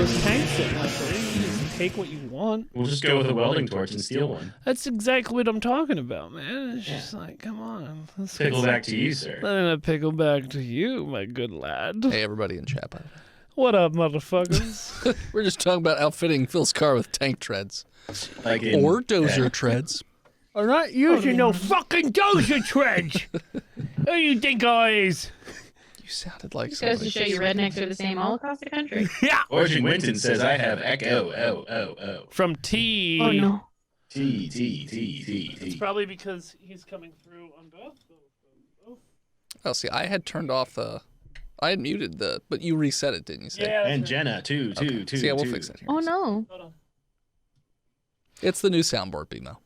those tanks sitting out there. You can just take what you want. We'll just go with a welding torch and steal one. That's exactly what I'm talking about, man. It's just like, come on. Pickle back to you, sir. Let me pickle back to you, my good lad. Hey, everybody in chat. What up, motherfuckers? We're just talking about outfitting Phil's car with tank treads. Like Or dozer treads. I'm not using no fucking dozer treads. Who you think I is? You sounded like Just goes to show you rednecks are the same all across the country. Yeah. Origin Winton says I have echo. From T. Oh no. T. It's probably because he's coming through on both. Oh, see, I had turned off the... I had muted the... But you reset it, didn't you say? Yeah. And Jenna, two. See, yeah, we'll fix that here. Oh no. Hold on. It's the new soundboard, BMO.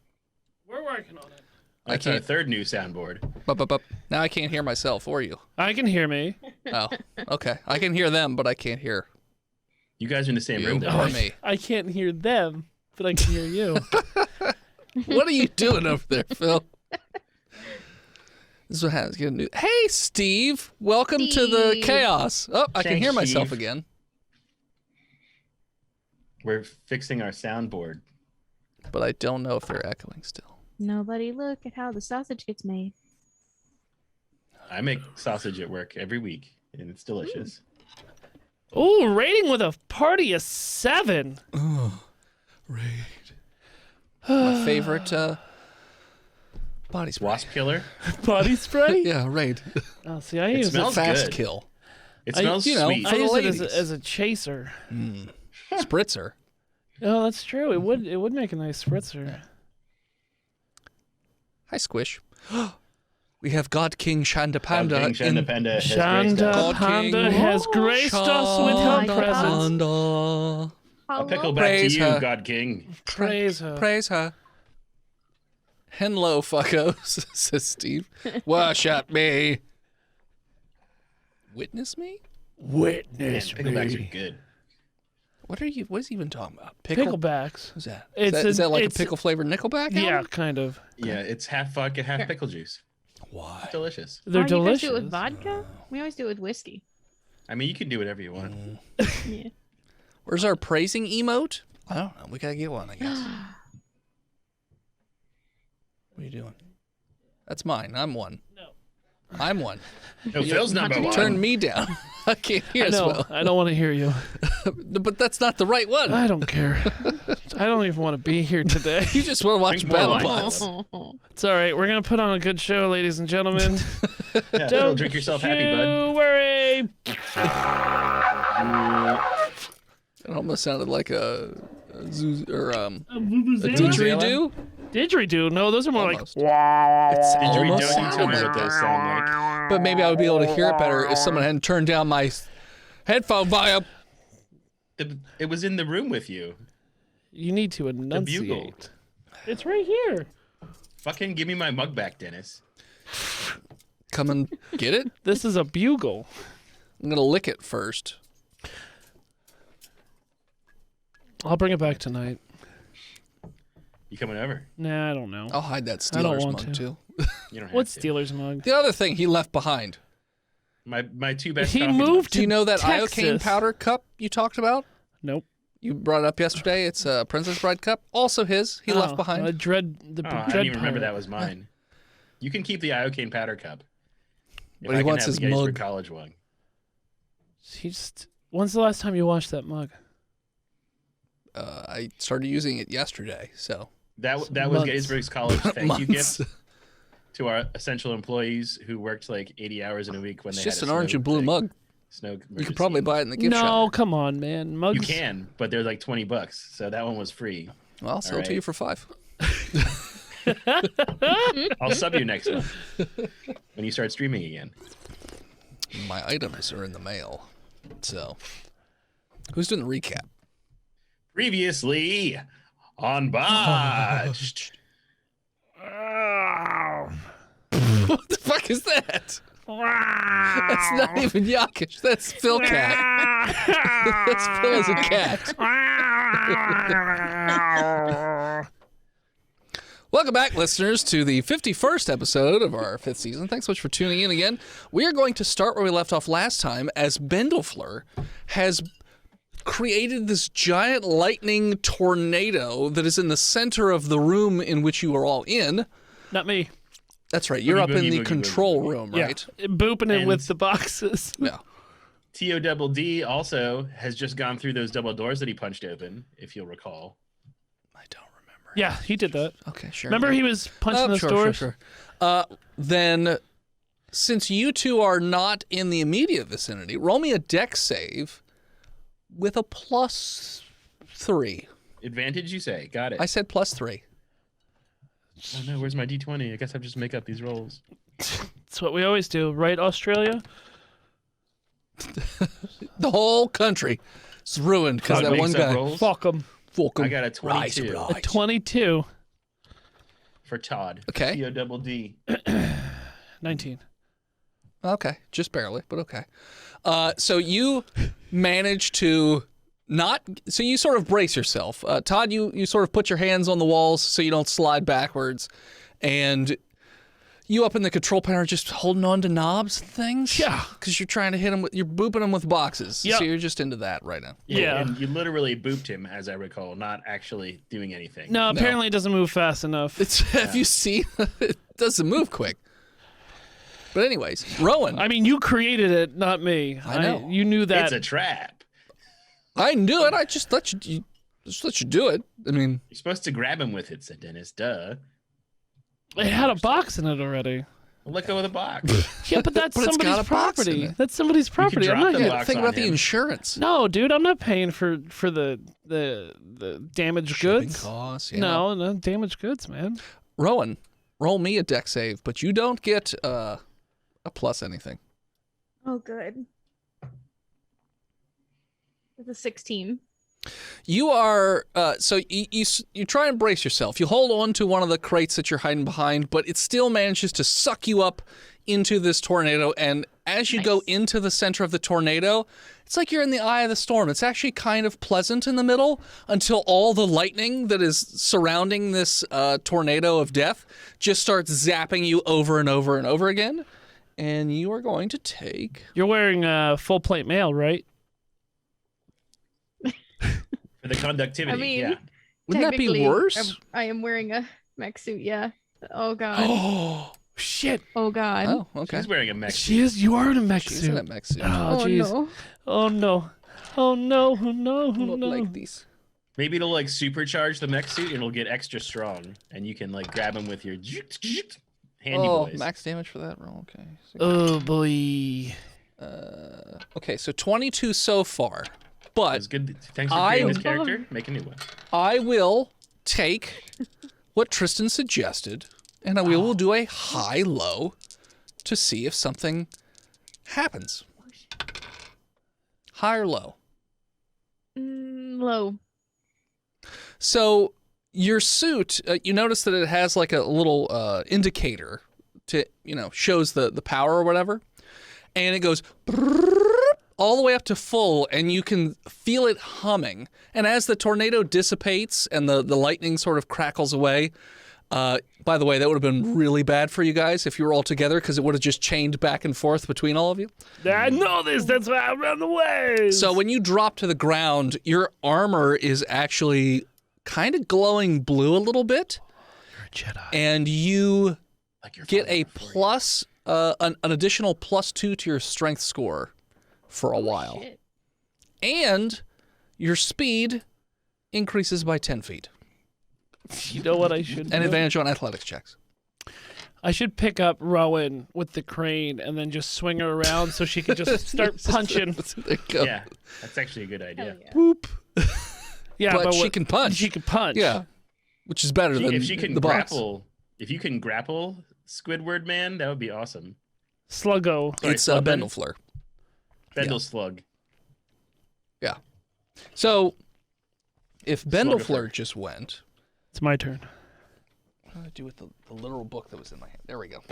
We're working on it. That's our third new soundboard. Bup. Now I can't hear myself or you. I can hear me. Oh, okay. I can hear them, but I can't hear You guys are in the same you room, though. or right? me. I can't hear them, but I can hear you. What are you doing over there, Phil? This is what happens. Get a new... Hey, Steve. Welcome to the chaos. Oh, I can Thanks, hear myself Steve. again. We're fixing our soundboard. But I don't know if they're echoing still. Nobody look at how the sausage gets made. I make sausage at work every week, and it's delicious. Ooh, rating with a party of 7. Oh, raid. My favorite body spray. Wasp killer. Body spray? Yeah, raid. Oh, see, I It use it. smells Fast good. kill. It smells you know, sweet. I for the use it ladies. as a chaser. Spritzer. Oh, that's true. It would make a nice spritzer. Hi, Squish. We have God King Shandapanda. God King Shandapanda has graced us. God Panda King has graced us with her Shanda presence. Panda. I'll pickle back to Praise you, her. God King. Praise her. Praise her. Hello, fuckos, says Steve. Worship me. Witness me? Witness Picklebacks me. are good. What are you? What is he even talking about? Picklebacks. What's that? It's Is that like a it's- pickle flavored Nickelback? Yeah, album? kind of. Yeah, it's half vodka, half pickle juice. Why? It's delicious. They're You guys delicious. do it with vodka? We always do it with whiskey. I mean, you can do whatever you want. Yeah. Where's our praising emote? I don't know. We gotta get one, I guess. What are you doing? That's mine. I'm one. No. I'm one. No, Phil's number one. Turn me down. I can't hear I as know. well. I don't want to hear you. But that's not the right one. I don't care. I don't even want to be here today. You just want to watch Drink more Battle wine. Bots. It's all right. We're gonna put on a good show, ladies and gentlemen. Yeah, Phil, drink yourself happy, bud. You worry. It almost sounded like a Didgeridoo? didgeridoo. Didgeridoo? No, those are more Almost. like wow. It's Didgeridoo, almost you tell sounded me like what that. those sound like. But maybe I would be able to hear it better if someone hadn't turned down my headphone volume. It was in the room with you. You need to bugle. enunciate. It's right here. Fucking give me my mug back, Dennis. Come and get it. This is a bugle. I'm gonna lick it first. I'll bring it back tonight. You coming over? Nah, I don't know. I'll hide that I don't Steelers want mug to. too. You don't have What's to. Steelers mug? The other thing he left behind. My two best He coffee moved mugs. Do you know that Texas. iocane powder cup you talked about? Nope. You brought it up yesterday. It's a Princess Bride cup. Also his. He left behind. I dread the Oh, I dread didn't even remember pirate. that was mine. You can keep the iocane powder cup. If But he I can wants have his the Gettysburg mug. College one. He just. When's the last time you washed that mug? I started using it yesterday, so That was Months. Gettysburg's College thank you months. gift to our essential employees who worked like 80 hours in a week when It's they just had an a orange snow and blue thing. mug. Snow You could emergency. probably buy it in the gift No, shop. come on, man. Mugs. You can, but they're like $20, so that one was free. Well, I'll sell it to right. you for $5. I'll sub you next month when you start streaming again. My items are in the mail. So, who's doing the recap? Previously on Botched. What the fuck is that? That's not even Yakish. That's Phil Cat. That's Phil as a cat. Welcome back, listeners, to the 51st episode of our 5th season. Thanks so much for tuning in again. We are going to start where we left off last time, as Bendlefleur has created this giant lightning tornado that is in the center of the room in which you are all in. Not me. That's right. You're Boogie, up in boogie, the boogie, control boogie. room, Yeah. right? Booping it And- with the boxes. Yeah. TODD also has just gone through those double doors that he punched open, if you'll recall. I don't remember. Yeah, he did that. Okay, sure. Remember he was punching those doors? Sure. Then, since you two are not in the immediate vicinity, roll me a dex save with a +3. Advantage, you say? Got it. I said +3. Oh no, where's my D20? I guess I just make up these rolls. That's what we always do, right, Australia? The whole country is ruined because Todd that one makes up guy. rolls. Fuck him. Fuck 'em. I got a 22 A 22. for Todd. Okay. TODD. 19. Okay, just barely, but okay. So you manage to not. So you sort of brace yourself, Todd. You sort of put your hands on the walls so you don't slide backwards, and you up in the control panel are just holding on to knobs and things. Yeah. because you're trying to hit them. You're booping them with boxes. Yep. So you're just into that right now. Yeah. And you literally booped him, as I recall, not actually doing anything. No, apparently it doesn't move fast enough. It's have you seen? It doesn't move quick. But anyways, Rowan. I mean, you created it, not me. I know. You knew that. It's a trap. I knew it. I just let you do it. I mean, You're supposed to grab him with it, said Dennis. Duh. It had a box in it already. Well, let go of the box. Yeah, but that's But it's got somebody's a box in property. it. That's somebody's property. I'm drop not the gonna. box think on about the him. insurance. No, dude, I'm not paying for the damaged Shipping goods. costs, yeah. No, damaged goods, man. Rowan, roll me a deck save, but you don't get a plus anything. Oh, good. It's a 16. You are so you try and brace yourself. You hold on to one of the crates that you're hiding behind, but it still manages to suck you up into this tornado. And as you go Nice. into the center of the tornado, it's like you're in the eye of the storm. It's actually kind of pleasant in the middle until all the lightning that is surrounding this tornado of death just starts zapping you over and over and over again. And you are going to take. You're wearing full plate mail, right? For the conductivity. I mean, yeah. Wouldn't that be Technically, worse? I am wearing a mech suit, yeah. Oh, God. Oh shit! Oh, God. Oh, okay. She's wearing a mech She is. You are in a mech She's in a suit. mech suit. Oh Oh, jeez. no. Oh no. Oh no. Oh no. Oh Look no. like these. Maybe it'll like supercharge the mech suit and it'll get extra strong, and you can like grab him with your handy boys. Max damage for that roll. Okay. Oh boy. Okay, so 22 so far, but That's good. Thanks for I- creating this character. Make a new one. I will take what Tristan suggested, and we will do a high-low to see if something happens. High or low? Low. So your suit, you notice that it has like a little indicator to, shows the power or whatever, and it goes all the way up to full, and you can feel it humming. And as the tornado dissipates and the lightning sort of crackles away, by the way, that would have been really bad for you guys if you were all together, because it would have just chained back and forth between all of you. I know this. That's why I ran away. So when you drop to the ground, your armor is actually kind of glowing blue a little bit, You're a Jedi. and you Like your get father a before you. plus, an additional +2 to your strength score for a while. Shit. And your speed increases by 10 feet. You know what I should And do? advantage on athletics checks. I should pick up Rowan with the crane and then just swing her around so she can just start punching. There you go. Yeah, that's actually a good idea. Hell yeah. Boop. Yeah, But she what- can punch. She can punch. Yeah. Which is better than If she can the box. grapple, if you can grapple Squidward Man, that would be awesome. Sluggo. Sorry, It's Slugman? Bendel Bendel Slug. Yeah. So if Bendel Slugger. just went, It's my turn. what did I do with the literal book that was in my hand? There we go.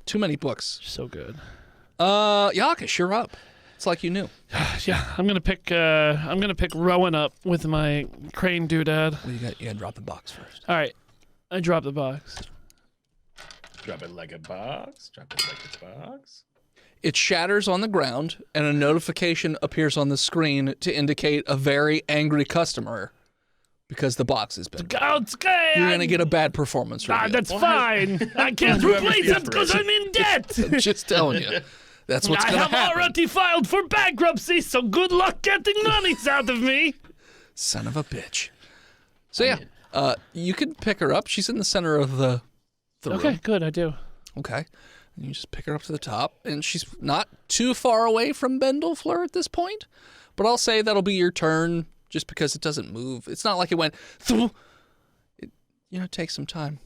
Too many books. So good. Yakish, you're up. It's like you knew. Yeah, I'm gonna pick Rowan up with my crane doodad. Well, you got to drop the box first. All right, I drop the box. Drop it like a box. Drop it like a box. It shatters on the ground, and a notification appears on the screen to indicate a very angry customer because the box has been. Okay, You're gonna get a bad performance review. That's fine. I can't Whoever's replace the it because I'm in debt. I'm just telling you. That's what's I gonna have happen. already filed for bankruptcy, so good luck getting monies out of me. Son of a bitch. So yeah, you can pick her up. She's in the center of the Okay, room. good. I do. Okay. And you just pick her up to the top, and she's not too far away from Bendel-Fleur at this point. But I'll say that'll be your turn, just because it doesn't move. It's not like it went. It takes some time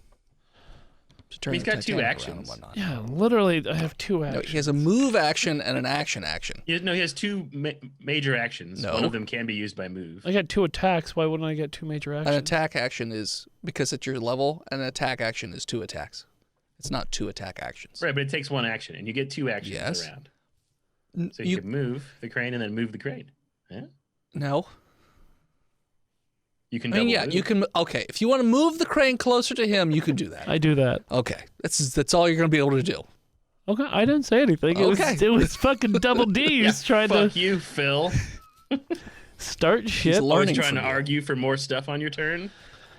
to turn. He's the got 2 Titanic around actions. and whatnot. Yeah, literally, I have 2 No, actions. he has a move action and an action. He has 2 major actions. No. One of them can be used by move. I got 2 attacks. Why wouldn't I get 2 major actions? An attack action is because it's your level, and an attack action is 2 attacks. It's not 2 attack actions. Right, but it takes 1 action, and you get 2 actions Yes. around. So you can move the crane and then move the crane. Yeah? No. You can I mean, double yeah, move. you can. Okay, if you want to move the crane closer to him, you can do that. I do that. Okay, that's all you're gonna be able to do. Okay, I didn't say anything. Okay. It was fucking double D's trying Fuck to you, Phil. start shit. learning Always trying from to you. argue for more stuff on your turn.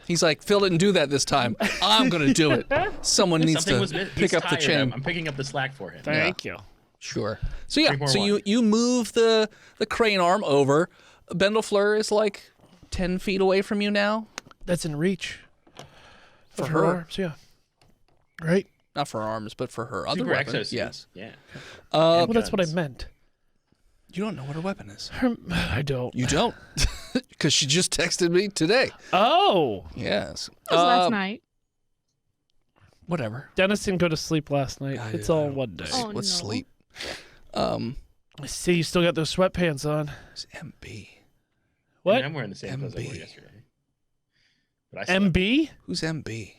He's like, Phil didn't do that this time. I'm gonna do it. Someone needs Something to was pick he's up the tired. chain. I'm picking up the slack for him. Thank you. Sure. So yeah, 3 more so one. you move the crane arm over. Bendel-Fleur is like 10 feet away from you now. That's in reach. For Of her. arms, yeah. Right? Not for arms, but for her other Super weapon. exosuit. Yes. Yeah. Well, that's what I guns. meant. You don't know what her weapon is. I don't. You don't, because she just texted me today. Oh! Yes. That was last night. Whatever. Dennis didn't go to sleep last night. I- It's I all don't- one day. Oh, Let's no. sleep. I see you still got those sweatpants on. It's MB. What? I mean, I'm wearing the same clothes I wore MB. yesterday. But I slept. MB? Who's MB?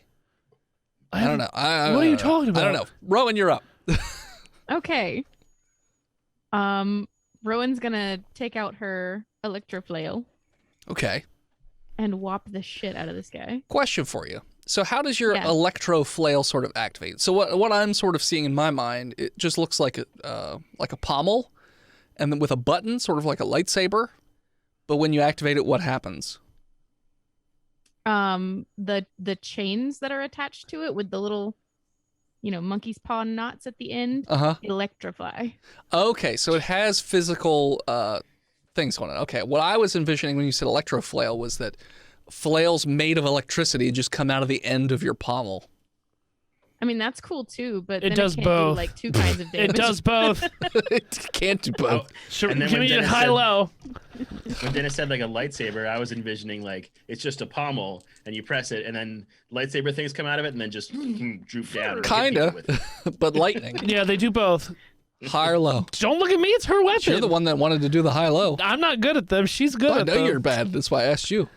I don't know. What are you talking I don't about? know. Rowan, you're up. Okay. Rowan's gonna take out her electroflail Okay. and whop the shit out of this guy. Question for you. So how does your Yeah. electro flail sort of activate? So what I'm sort of seeing in my mind, it just looks like a pommel, and then with a button, sort of like a lightsaber. But when you activate it, what happens? The chains that are attached to it with the little, monkey's paw knots at the end Uh-huh. electrify. Okay, so it has physical things going on. Okay, what I was envisioning when you said electro flail was that flails made of electricity just come out of the end of your pommel. I mean, that's cool too, but It then does it can't both. do like 2 kinds of damage. It does both. It can't do both. Sure, And then give when me a Dennis high-low. When Dennis said like a lightsaber, I was envisioning like it's just a pommel and you press it and then lightsaber things come out of it and then just droop down. and hit Kinda. people with it. But lightning. Yeah, they do both. High or low? Don't look at me. It's her weapon. You're the one that wanted to do the high-low. I'm not good at them. She's good I at know them. you're bad. That's why I asked you.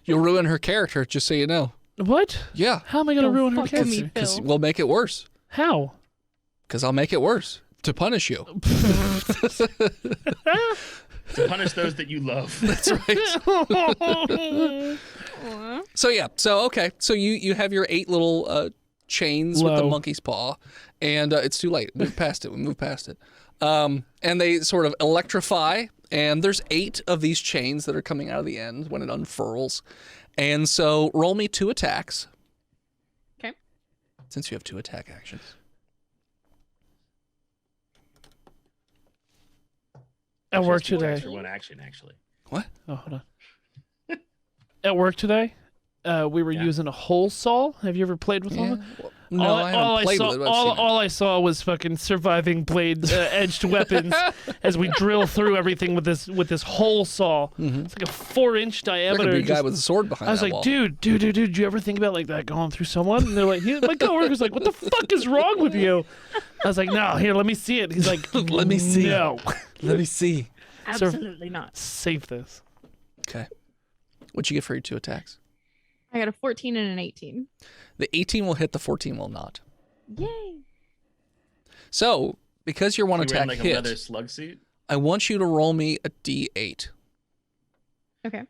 You'll ruin her character, just so you know. What? Yeah, How am I going to Don't ruin her fuck with me, character? because Phil. we'll make it worse. How? Because I'll make it worse to punish you. To punish those that you love. That's right. So yeah, so you have your 8 little chains with the Low. monkey's paw, and it's too late. We moved past it. And they sort of electrify, and there's 8 of these chains that are coming out of the end when it unfurls. And so roll me 2 attacks. Okay. Since you have 2 attack actions. At work Just 2 today. attacks for 1 action, actually. What? Oh, hold on. At work today, we were Yeah. using a hole saw. Have you ever played with one? No, I haven't played saw, with it. But I've seen it. all I saw was fucking surviving blade edged weapons as we drill through everything with this hole saw. It's like a 4-inch There could diameter. be a and guy just- with a sword behind I was that like, wall. dude, did you ever think about like that going through someone? And they're like, my coworker's like, what the fuck is wrong with you? I was like, no, here, let me see it. He's like, Let me see. No, Let me see. Absolutely not. save this. Okay. What'd you get for your 2 attacks? I got a 14 and an 18. The 18 will hit, the 14 will not. Yay. So, because your 1 You attack wearing like a hit, leather slug suit? I want you to roll me a d8. Okay.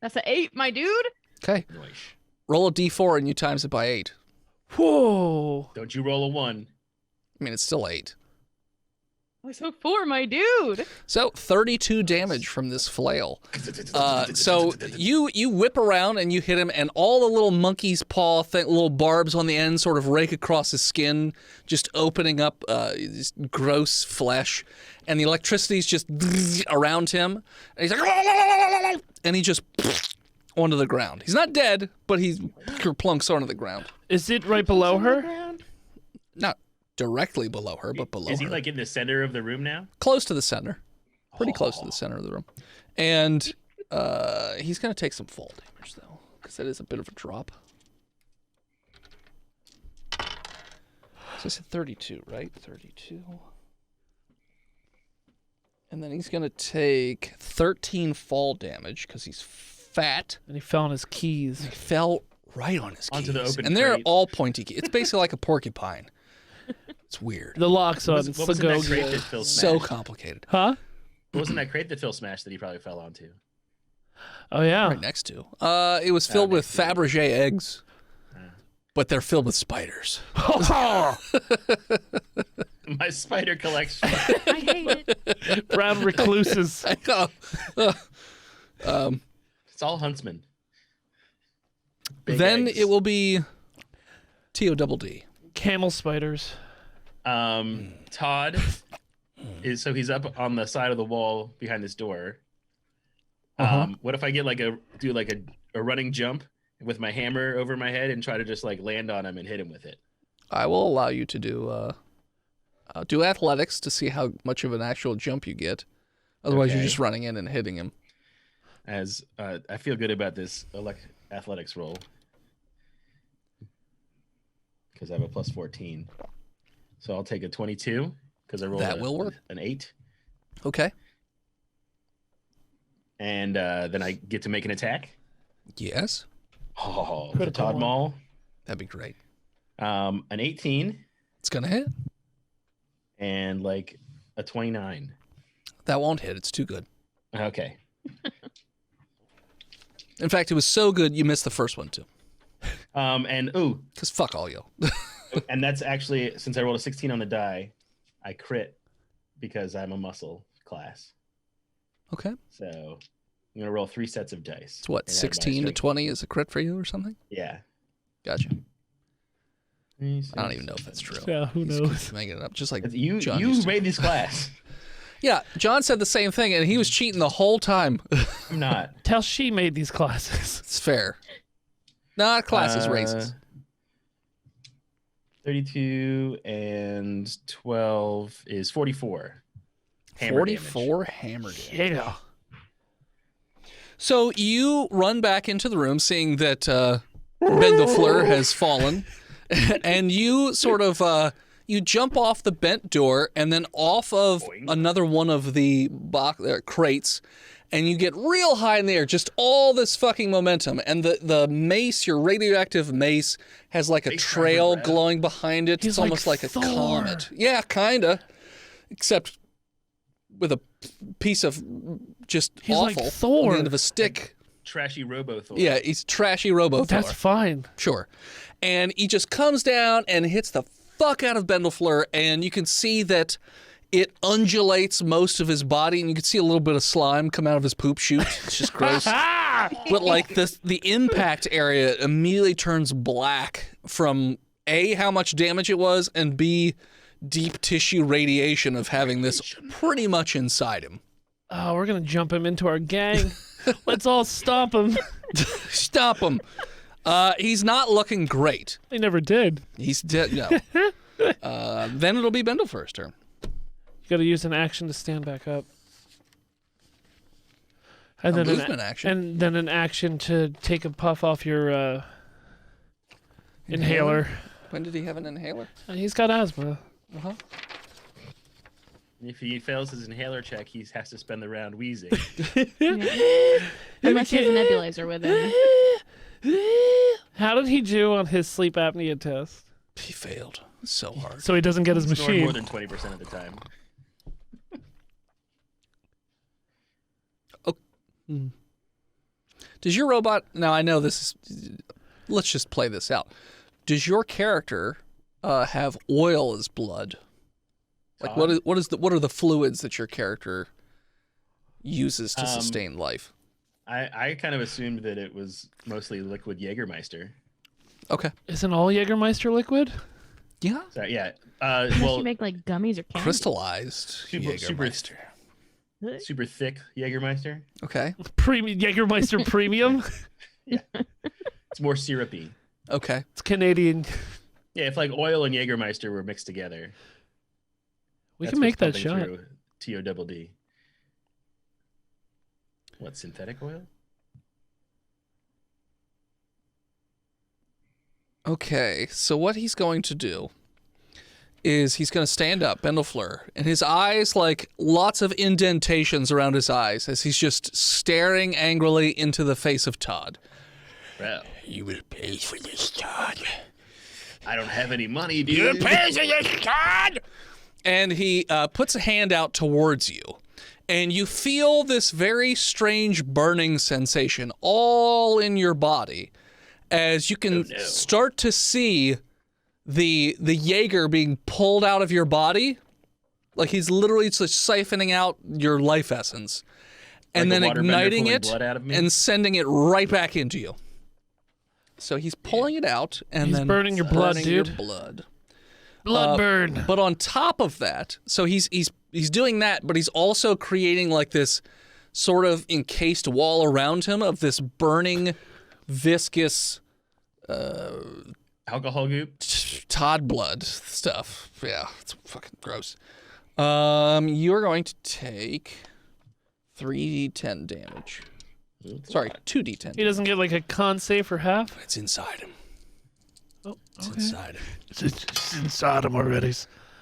That's an 8, my dude. Okay. Nice. Roll a d4 and you times it by 8. Whoa. Don't you roll a 1. I mean, it's still 8. So 4, my dude. So 32 damage from this flail. So you whip around and you hit him, and all the little monkey's paw little barbs on the end sort of rake across his skin, just opening up this gross flesh, and the electricity's just around him, and he's like, and he just onto the ground. He's not dead, but he plunks onto the ground. Is it right below her? Not directly below her, but below her. Is he like in the center of the room now? Close to the center. Pretty close to the center of the room. And he's going to take some fall damage, though, because that is a bit of a drop. So I said 32, right? 32. And then he's going to take 13 fall damage because he's fat. And he fell on his keys. He fell right on his Onto keys. the open and they're crate. all pointy keys. It's basically like a porcupine. It's weird. The locks on What was in that crate Sluggogian. that Phil So smashed? complicated. Huh? What was in that crate that Phil smashed that he probably fell onto? Oh, yeah. Right next to. It was filled with next to. Fabergé eggs, but they're filled with spiders. My spider collection. I hate it. Brown recluses. It's all huntsmen. Big Then eggs. it will be TODD. Camel spiders. Todd is he's up on the side of the wall behind this door. What if I get do a running jump with my hammer over my head and try to just like land on him and hit him with it? I will allow you to do athletics to see how much of an actual jump you get. Otherwise, you're Okay. just running in and hitting him. As I feel good about this athletics roll because I have a plus 14. So I'll take a 22 because I rolled That will work. an 8. Okay. And then I get to make an attack. Yes. Oh, the Critical Todd one. Maul. That'd be great. An 18 It's going to hit. and like a 29. That won't hit. It's too good. Okay. In fact, it was so good you missed the first one, too. Because fuck all y'all. and that's actually, since I rolled a 16 on the die, I crit because I'm a muscle class. Okay. So I'm going to roll 3 sets of dice. It's what, and add my 16 to strength. 20 is a crit for you or something? Yeah. Gotcha. I don't even know if that's true. Yeah, who He's knows? making it up, just like You John used to. made this class. Yeah, John said the same thing, and he was cheating the whole time. I'm not. Tell she made these classes. It's fair. Not classes, races. 32 and 12 is 44. Hammer damage. 44 hammer damage. Yeah. So you run back into the room, seeing that Ben the Fleur has fallen, and you sort of you jump off the bent door and then off of Boing. another one of the crates, and you get real high in the air. Just all this fucking momentum, and the mace, your radioactive mace, has like a Mace trail driver, Brad. glowing behind it. He's It's like almost like a Thor. comet. Yeah, kinda, except with a piece of just He's like awful Thor. on the end of a stick. Trashy Robo Thor. Yeah, he's trashy Robo Thor. That's fine. Sure. And he just comes down and hits the fuck out of Bendelfleur, and you can see that it undulates most of his body, and you can see a little bit of slime come out of his poop chute. It's just gross. But like the impact area immediately turns black from A, how much damage it was, and B, deep tissue radiation of having this pretty much inside him. Oh, we're gonna jump him into our gang. Let's all stomp him. Stop him. He's not looking great. They never did. He's dead. No. Then it'll be Bendelfleur's turn. You gotta use an action to stand back up. And A then movement action. And then an action to take a puff off your inhaler. When did he have an inhaler? He's got asthma. Uh-huh. If he fails his inhaler check, he has to spend the round wheezing. Unless he has a nebulizer with him. How did he do on his sleep apnea test? He failed so hard. So he doesn't get his Snore machine. more than 20% of the time. Does your robot... Now, I know this is... Let's just play this out. does your character have oil as blood? Like what are the fluids that your character uses to sustain life? I kind of assumed that it was mostly liquid Jägermeister. Okay. Isn't all Jägermeister liquid? Yeah. So, yeah. Unless Well, you make like gummies or candy. Crystallized Super- Jägermeister. super thick Jägermeister. Okay. Jägermeister Premium. It's more syrupy. Okay. It's Canadian. Yeah, if like oil and Jägermeister were mixed together. We that's can make that what's shot. pumping through TODD. What, synthetic oil? Okay, so what he's going to do is he's going to stand up, Bendelfleur, and his eyes, like lots of indentations around his eyes as he's just staring angrily into the face of Todd. Well, You will pay for this, Todd. I don't have any money, dude. You will pay for this, Todd! And he puts a hand out towards you, and you feel this very strange burning sensation all in your body as you can start to see the Jaeger being pulled out of your body. Like he's literally just siphoning out your life essence and Like a then waterbender igniting pulling it blood out of me? and sending it right back into you. So he's pulling it out and He's then burning your blood, burning your dude. blood. Blood burn. But on top of that, so he's doing that, but he's also creating like this sort of encased wall around him of this burning, viscous Alcohol goop? Todd blood stuff. Yeah, it's fucking gross. You're going to take 3d10 damage. Sorry, 2d10. He doesn't get like a con save for half? It's inside him. Oh, It's okay. inside him. It's inside him already.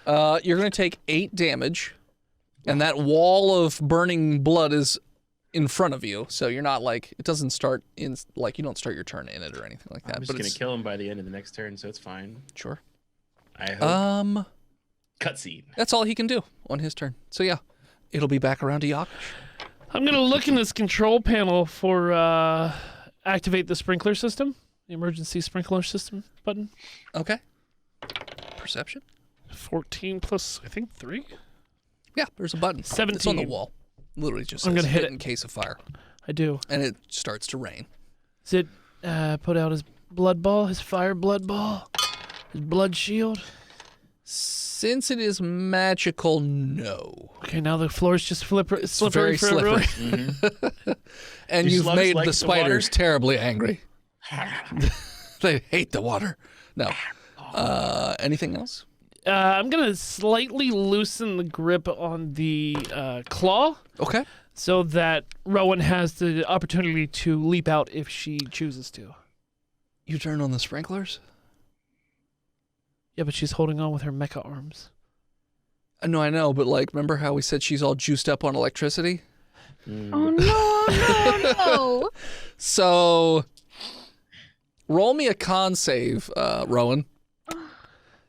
You're going to take 8 damage, and that wall of burning blood is in front of you, so you're not like, it doesn't start in, like, you don't start your turn in it or anything like that. I'm just but going it's to kill him by the end of the next turn, so it's fine. Sure. I hope. Cutscene. That's all he can do on his turn. So yeah, it'll be back around to Yakish. I'm going to look in this control panel for activate the sprinkler system, the emergency sprinkler system button. Okay. Perception? 14 plus, I think, 3? Yeah, there's a button. It's on the 17. wall. Literally just I'm says gonna hit hit it. in case of fire. I do. And it starts to rain. Does it put out his blood ball, his fire blood ball, his blood shield? Since it is magical, no. Okay, now the floor's just slippery very for everyone. slippery. And Do you've slugs made like the the spiders water? terribly angry. They hate the water. No. Anything else? I'm going to slightly loosen the grip on the claw Okay. so that Rowan has the opportunity to leap out if she chooses to. You turn on the sprinklers? Yeah, but she's holding on with her mecha arms. No, I know, but like, remember how we said she's all juiced up on electricity? Oh no, no. So, roll me a con save, Rowan.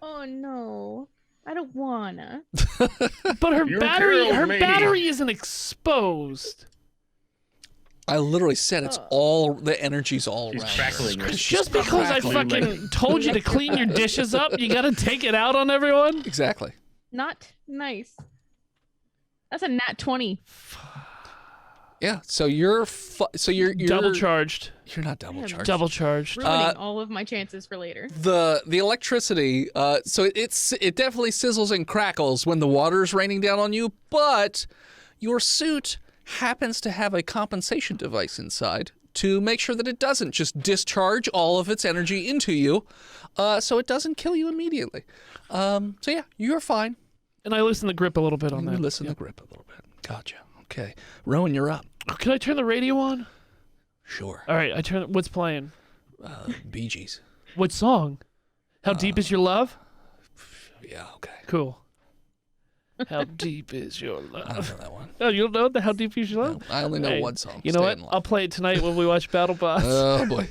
Oh no. I don't wanna. But her You're battery killed me. isn't exposed. I literally said it's all, the energy's all She's around her. crackling. Her. Just because I crackling. fucking told you to clean your dishes up, you gotta take it out on everyone? Exactly. Not nice. That's a nat 20. Yeah, so you're Double charged. You're not double charged. Double charged. Ruining all of my chances for later. The electricity, so it definitely sizzles and crackles when the water's raining down on you, but your suit happens to have a compensation device inside to make sure that it doesn't just discharge all of its energy into you, so it doesn't kill you immediately. So yeah, you're fine. And I loosen the grip a little bit on You that. listen the grip a little bit. Gotcha. Okay, Rowan, you're up. Can I turn the radio on? Sure. All right, I turn. What's playing? Bee Gees. What song? How deep is your love? Yeah. Okay. Cool. How deep is your I don't love? know that one. Oh, you don't know the How Deep Is Your No, Love? I only know Hey, one song. You know Stay what? in I'll Line. play it tonight when we watch Battle Boss. Oh boy.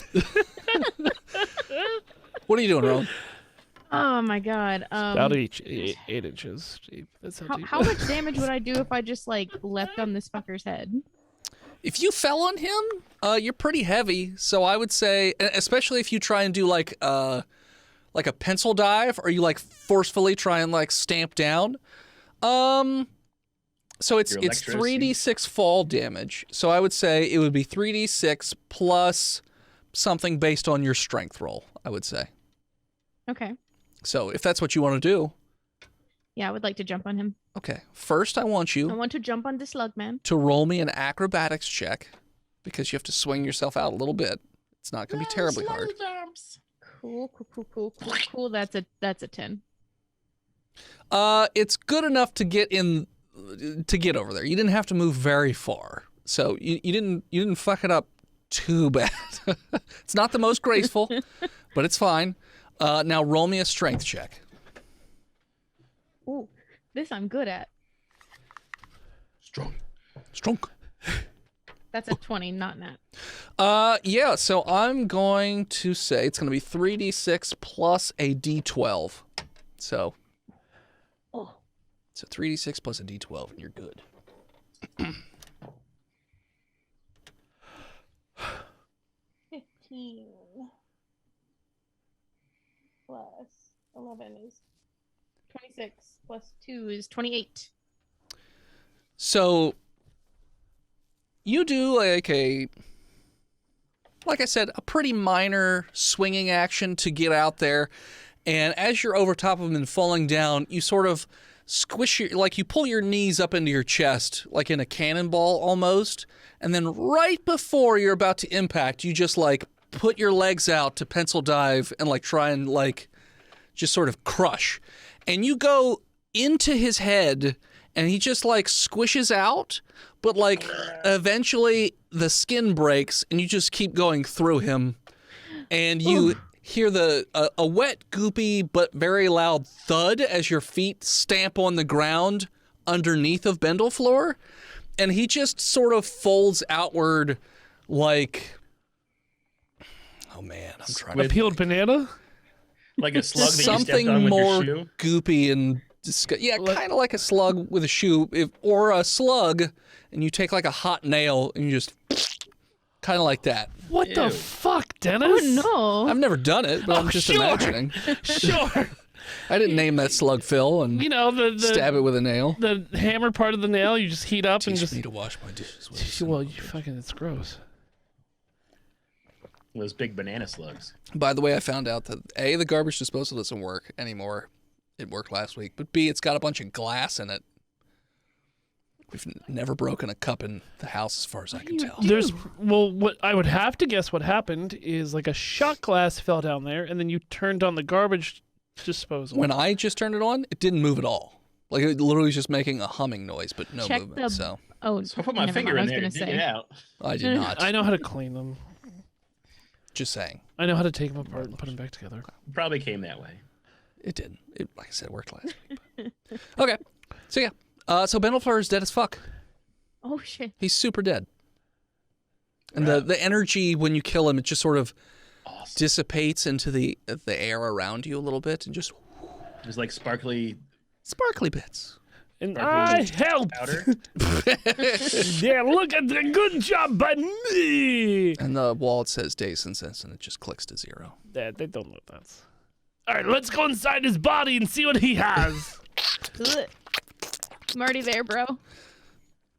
What are you doing, Rowan? Oh my god. About 8 inches deep. That's how deep. How much damage would I do if I just like leapt on this fucker's head? If you fell on him, you're pretty heavy. So I would say, especially if you try and do like like a pencil dive, or you like forcefully try and like stamp down. So it's Your electro 3d6 fall damage. So I would say it would be 3d6 plus something based on your strength roll, I would say. Okay. So if that's what you want to do. Yeah, I would like to jump on him. Okay. First, I want I you want to jump on the slug man. to roll me an acrobatics check because you have to swing yourself out a little bit. It's not going to be terribly hard. Cool. That's a 10. It's good enough to get over there. You didn't have to move very far. So you didn't fuck it up too bad. It's not the most graceful, but it's fine. Now roll me a strength check. Ooh, this I'm good at. Strong. That's a 20, not nat. Yeah, so I'm going to say it's going to be 3d6 plus a d12. So 3d6 plus a d12 and you're good. 15 plus 11 is 26 plus 2 is 28. So you do like I said, a pretty minor swinging action to get out there. And as you're over top of him and falling down, you sort of squish you pull your knees up into your chest, like in a cannonball almost. And then right before you're about to impact, you just like put your legs out to pencil dive and like try and like just sort of crush. And you go into his head and he just like squishes out, but like eventually the skin breaks and you just keep going through him and you hear a wet, goopy, but very loud thud as your feet stamp on the ground underneath of Bendel-Floor, and he just sort of folds outward like, oh man, I'm trying A peeled banana? Like a slug that you stepped something on with more your shoe. goopy and yeah, kind of like a slug with a shoe, or a slug, and you take like a hot nail and you just kind of like that. What Ew. the fuck, Dennis? Oh no. I've never done it, but I'm just sure. imagining. Sure. I didn't name that slug Phil and You know, the stab it with a nail. the hammer part of the nail you just heat up and Teach just me to wash my dishes with a well, you fucking, it's gross. Those big banana slugs. By the way, I found out that A, the garbage disposal doesn't work anymore. It worked last week. But B, it's got a bunch of glass in it. We've never broken a cup in the house as far as I can tell. There's what I would have to guess what happened is like a shot glass fell down there and then you turned on the garbage disposal. When I just turned it on, it didn't move at all. Like it literally was just making a humming noise, but no Check movement. the- So Oh, So I put my never finger mind, in I there was to gonna dig it say. out. I did not. I know how to clean them. Just saying. I know how to take them apart and put them back together. Probably came that way. It didn't. It, like I said, worked last week. But... Okay. So yeah. So Bendel-Floor is dead as fuck. Oh shit. He's super dead. And the energy when you kill him, it just sort of Awesome. dissipates into the air around you a little bit and just There's like sparkly sparkly bits. And Sparkly I helped. powder. Yeah, look at the good job by me. And the wall, it says days since this, and it just clicks to 0. Yeah, they don't know that. All right, let's go inside his body and see what he has. Ugh. I'm already there, bro.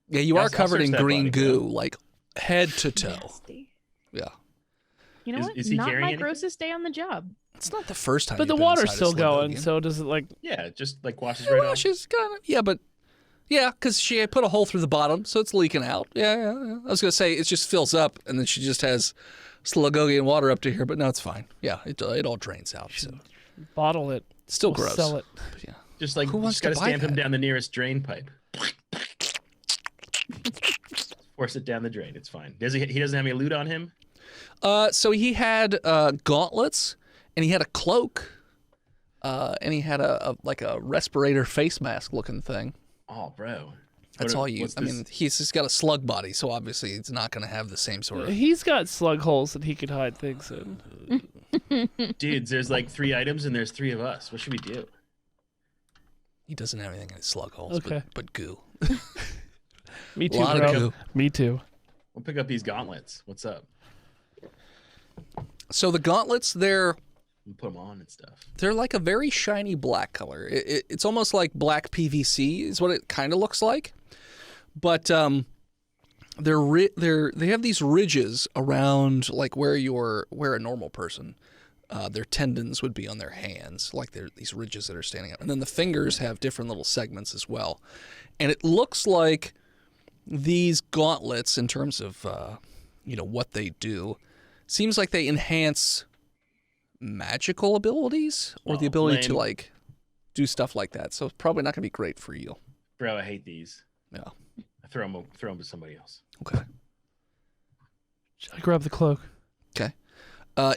Yeah, you Yeah, are I'll covered search in that green body, goo, bro. like head to toe. Nasty. Yeah. You know Is- what? is he Not carrying my anything? grossest day on the job. It's not the first time But the you've been water's inside a still going, Sluggogian. so does it like... Yeah, it just like washes It right off. washes kind of, yeah, but yeah, because she had put a hole through the bottom, so it's leaking out. Yeah. I was gonna say it just fills up, and then she just has Sluggogian water up to here, but no, it's fine. Yeah, it all drains out. So Bottle it. still We'll gross. Sell it. But yeah. Just like Who wants just gotta to buy stamp him that? down the nearest drain pipe. Force it down the drain. It's fine. Does he doesn't have any loot on him? So he had gauntlets, and he had a cloak, and he had a like a respirator face mask looking thing. Oh, bro. That's What- all you. what's I this? mean, he's just got a slug body, so obviously he's not going to have the same sort of. He's got slug holes that he could hide things in. Dudes, there's like 3 items and there's 3 of us. What should we do? He doesn't have anything in his slug holes, Okay. but goo. Me A too, lot bro. of goo. Me too. We'll pick up these gauntlets. What's up? So the gauntlets, they're and put them on and stuff. They're like a very shiny black color. It's almost like black PVC is what it kind of looks like. But they have these ridges around like where a normal person, their tendons would be on their hands, like they're these ridges that are standing up. And then the fingers have different little segments as well. And it looks like these gauntlets, in terms of what they do, seems like they enhance magical abilities or the ability to like do stuff like that. So it's probably not going to be great for you. Bro, I hate these. Yeah. I throw them to somebody else. Okay. I grab the cloak. Okay.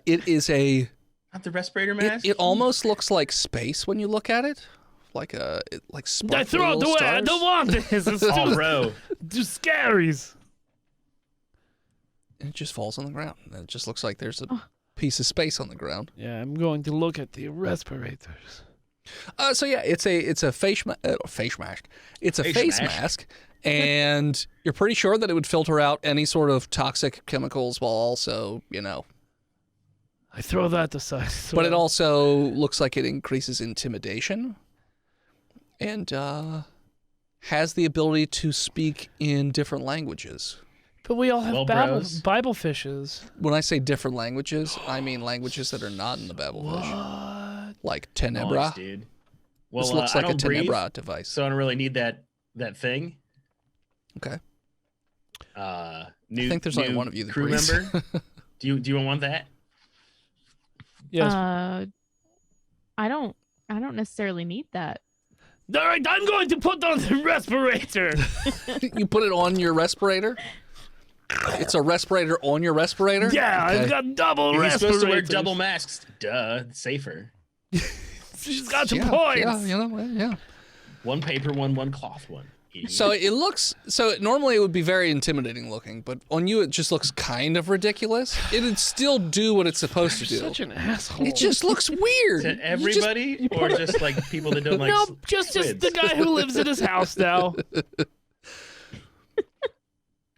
It is a. Not the respirator mask. It almost looks like space when you look at it, like sparkly I throw it little away. I stars. don't want this. It's Oh, too, bro. too scaries. And it just falls on the ground. And it just looks like there's a piece of space on the ground. Yeah, I'm going to look at the respirators. So yeah, it's a face mask. It's a face mask, and you're pretty sure that it would filter out any sort of toxic chemicals while also, I throw that aside. But it also looks like it increases intimidation, and has the ability to speak in different languages. But we all have Well, Bible, bros. Bible fishes. When I say different languages, I mean languages that are not in the Babelfish, like Tenebra. Nice, dude. Well, This looks I like a don't breathe, Tenebra device. so I don't really need that thing. Okay. New, I think there's only one of you that crew breathes. member. Do you want that? Yes. I don't necessarily need that. All right, I'm going to put on the respirator. You put it on your respirator? It's a respirator on your respirator? Yeah, Okay. I've got double He's respirators. supposed to wear double masks. Duh, it's safer. She's got some Yeah, points. yeah. One paper one cloth one. Idiot. So it looks, normally it would be very intimidating looking, but on you it just looks kind of ridiculous. It'd still do what it's supposed to do. Such an asshole. It just looks weird. to everybody, or just like people that don't like. No, just squids? the guy who lives in his house now.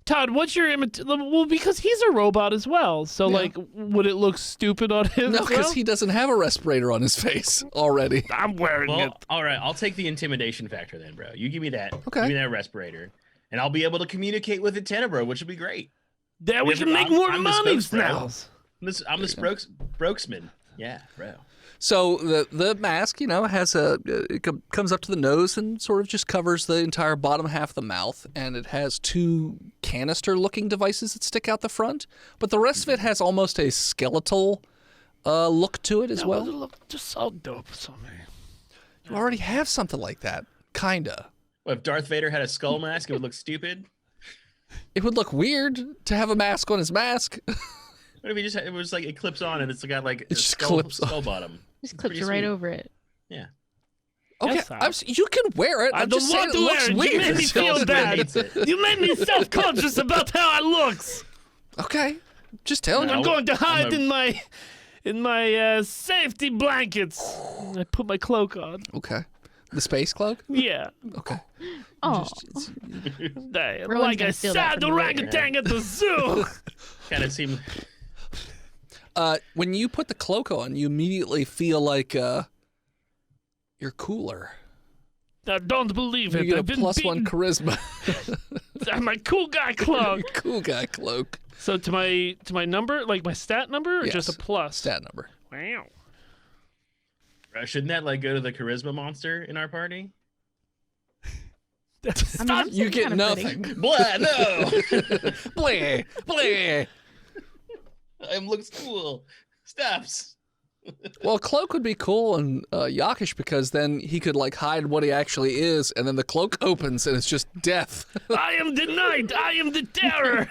Todd, what's your well, because he's a robot as well. So, like, would it look stupid on him? No, as because well? he doesn't have a respirator on his face already. I'm wearing Well, it. all right, I'll take the intimidation factor then, bro. You give me that. Okay. Give me that respirator, and I'll be able to communicate with the Tenebro, which would be great. Then we Yeah, can make I'm- more I'm the money spokesman. now. I'm the spokesman. Yeah, bro. So the mask, has it comes up to the nose and sort of just covers the entire bottom half of the mouth, and it has two canister-looking devices that stick out the front, but the rest of it has almost a skeletal look to it as That well. would look just so dope to me. You already have something like that, kinda. Well, if Darth Vader had a skull mask, it would look stupid. It would look weird to have a mask on his mask. What if he it was like it clips on and it's got like a just skull, clips on. skull bottom? Just It's clips pretty right sweet. over it. Yeah. Okay, Yes, Al. you can wear it. I I'm don't just saying want it to looks wear it. weird. You made me feel Skeleton bad. hates it. You made me self-conscious about how I looks. Okay, just telling I'm you. going to hide I'm in my safety blankets. I put my cloak on. Okay, the space cloak. Yeah. Okay. Oh, Hey, Rowan's like gonna a steal that sad from you later. orangutan at the zoo. Kind of seemed. When you put the cloak on, you immediately feel like you're cooler. I don't believe You it. get I've a been plus beaten. one charisma. I'm my cool guy cloak. Cool guy cloak. So to my number, like my stat number, or just a Yes. plus? Stat number. Wow. Shouldn't that like go to the charisma monster in our party? I mean, Stop. I'm You sitting get kinda pretty. nothing. Blah, no. Blah, blah. It looks cool. Stops. Well, cloak would be cool and Yakish because then he could like hide what he actually is, and then the cloak opens and it's just death. I am the night. I am the terror.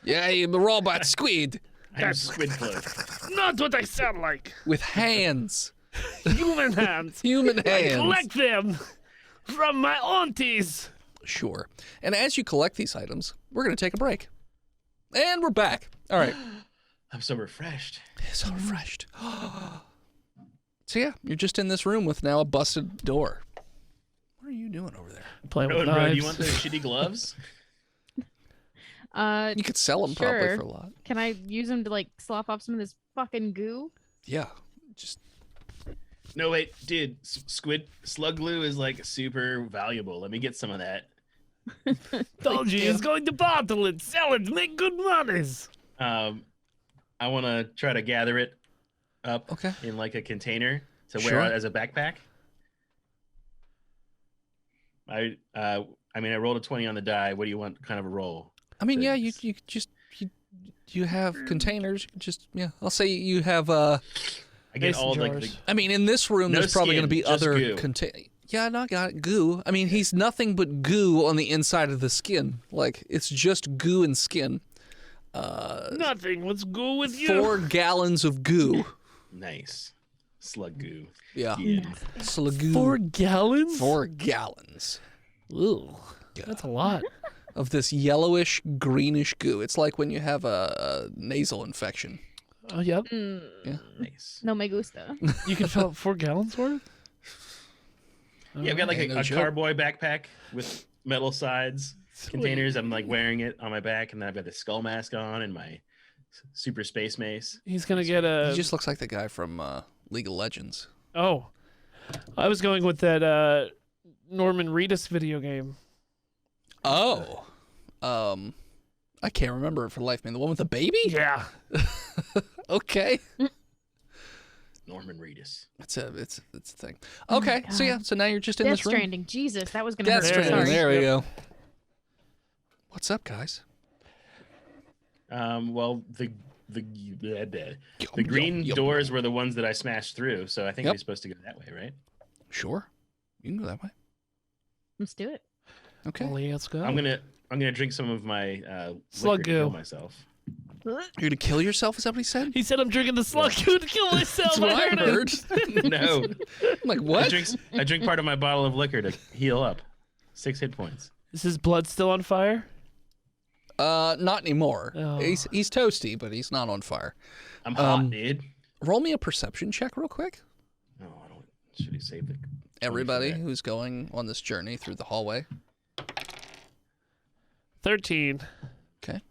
Yeah, I'm a robot squid I'm squid cloak. Not what I sound like. with hands, Human hands. human I hands. collect them from my aunties. Sure. And as you collect these items, we're gonna take a break, and we're back. All right. I'm so refreshed. So refreshed. So yeah, you're just in this room with now a busted door. What are you doing over there? Playing Bro, with bro, do knives. you want those shitty gloves? You could sell them probably Sure. for a lot. Can I use them to like slop off some of this fucking goo? Yeah. just No, wait, dude. Slug glue is like super valuable. Let me get some of that. Dolgy is going to bottle it, sell it, make good monies. I want to try to gather it up Okay. in like a container to Sure. wear as a backpack. I mean, I rolled a 20 on the die. What do you want kind of a roll? I mean, yeah, Thanks. you have containers. Just I'll say you have I get Mason all like the, jars. I mean, in this room, No there's probably going to skin, be just other goo. Yeah, no, I got it. Goo. I mean, he's nothing but goo on the inside of the skin. Like it's just goo and skin. Nothing. Let's go with you. 4 gallons of goo. nice slug goo. Yeah. Yeah. Slugoo. 4 gallons? 4 gallons Ooh, that's a lot. of this yellowish, greenish goo. It's like when you have a nasal infection. Oh, yep. Nice. No me gusta. You can fill up 4 gallons worth? Yeah, I've got like Ain't no a joke. carboy backpack with metal sides containers. I'm like wearing it on my back, and then I've got the skull mask on and my super space mace. He's going to get a... He just looks like the guy from League of Legends. Oh. I was going with that Norman Reedus video game. Oh. I can't remember it for the life of me. The one with the baby? Yeah. Okay. Norman Reedus. It's a thing. Oh my Okay, so yeah, God. so now you're just in Death this room. Stranding. Jesus, that was gonna Death hurt. Stranding. Sorry. There we Yep. go. What's up, guys? Well, the green doors were the ones that I smashed through, so I think Yep. we're supposed to go that way, right? Sure. You can go that way. Let's do it. Okay. Let's go. I'm gonna drink some of my Slug liquor to kill goo. myself. You're gonna kill yourself? Is that what he said? He said I'm drinking the slug goo to kill myself. That's what I heard. No, I'm like, what? I drink part of my bottle of liquor to heal up. 6 hit points. Is his blood still on fire? Not anymore. Oh. He's toasty, but he's not on fire. I'm hot, dude. Roll me a perception check real quick. No, I don't. Should he save the? Everybody that. who's going on this journey through the hallway. 13. Okay.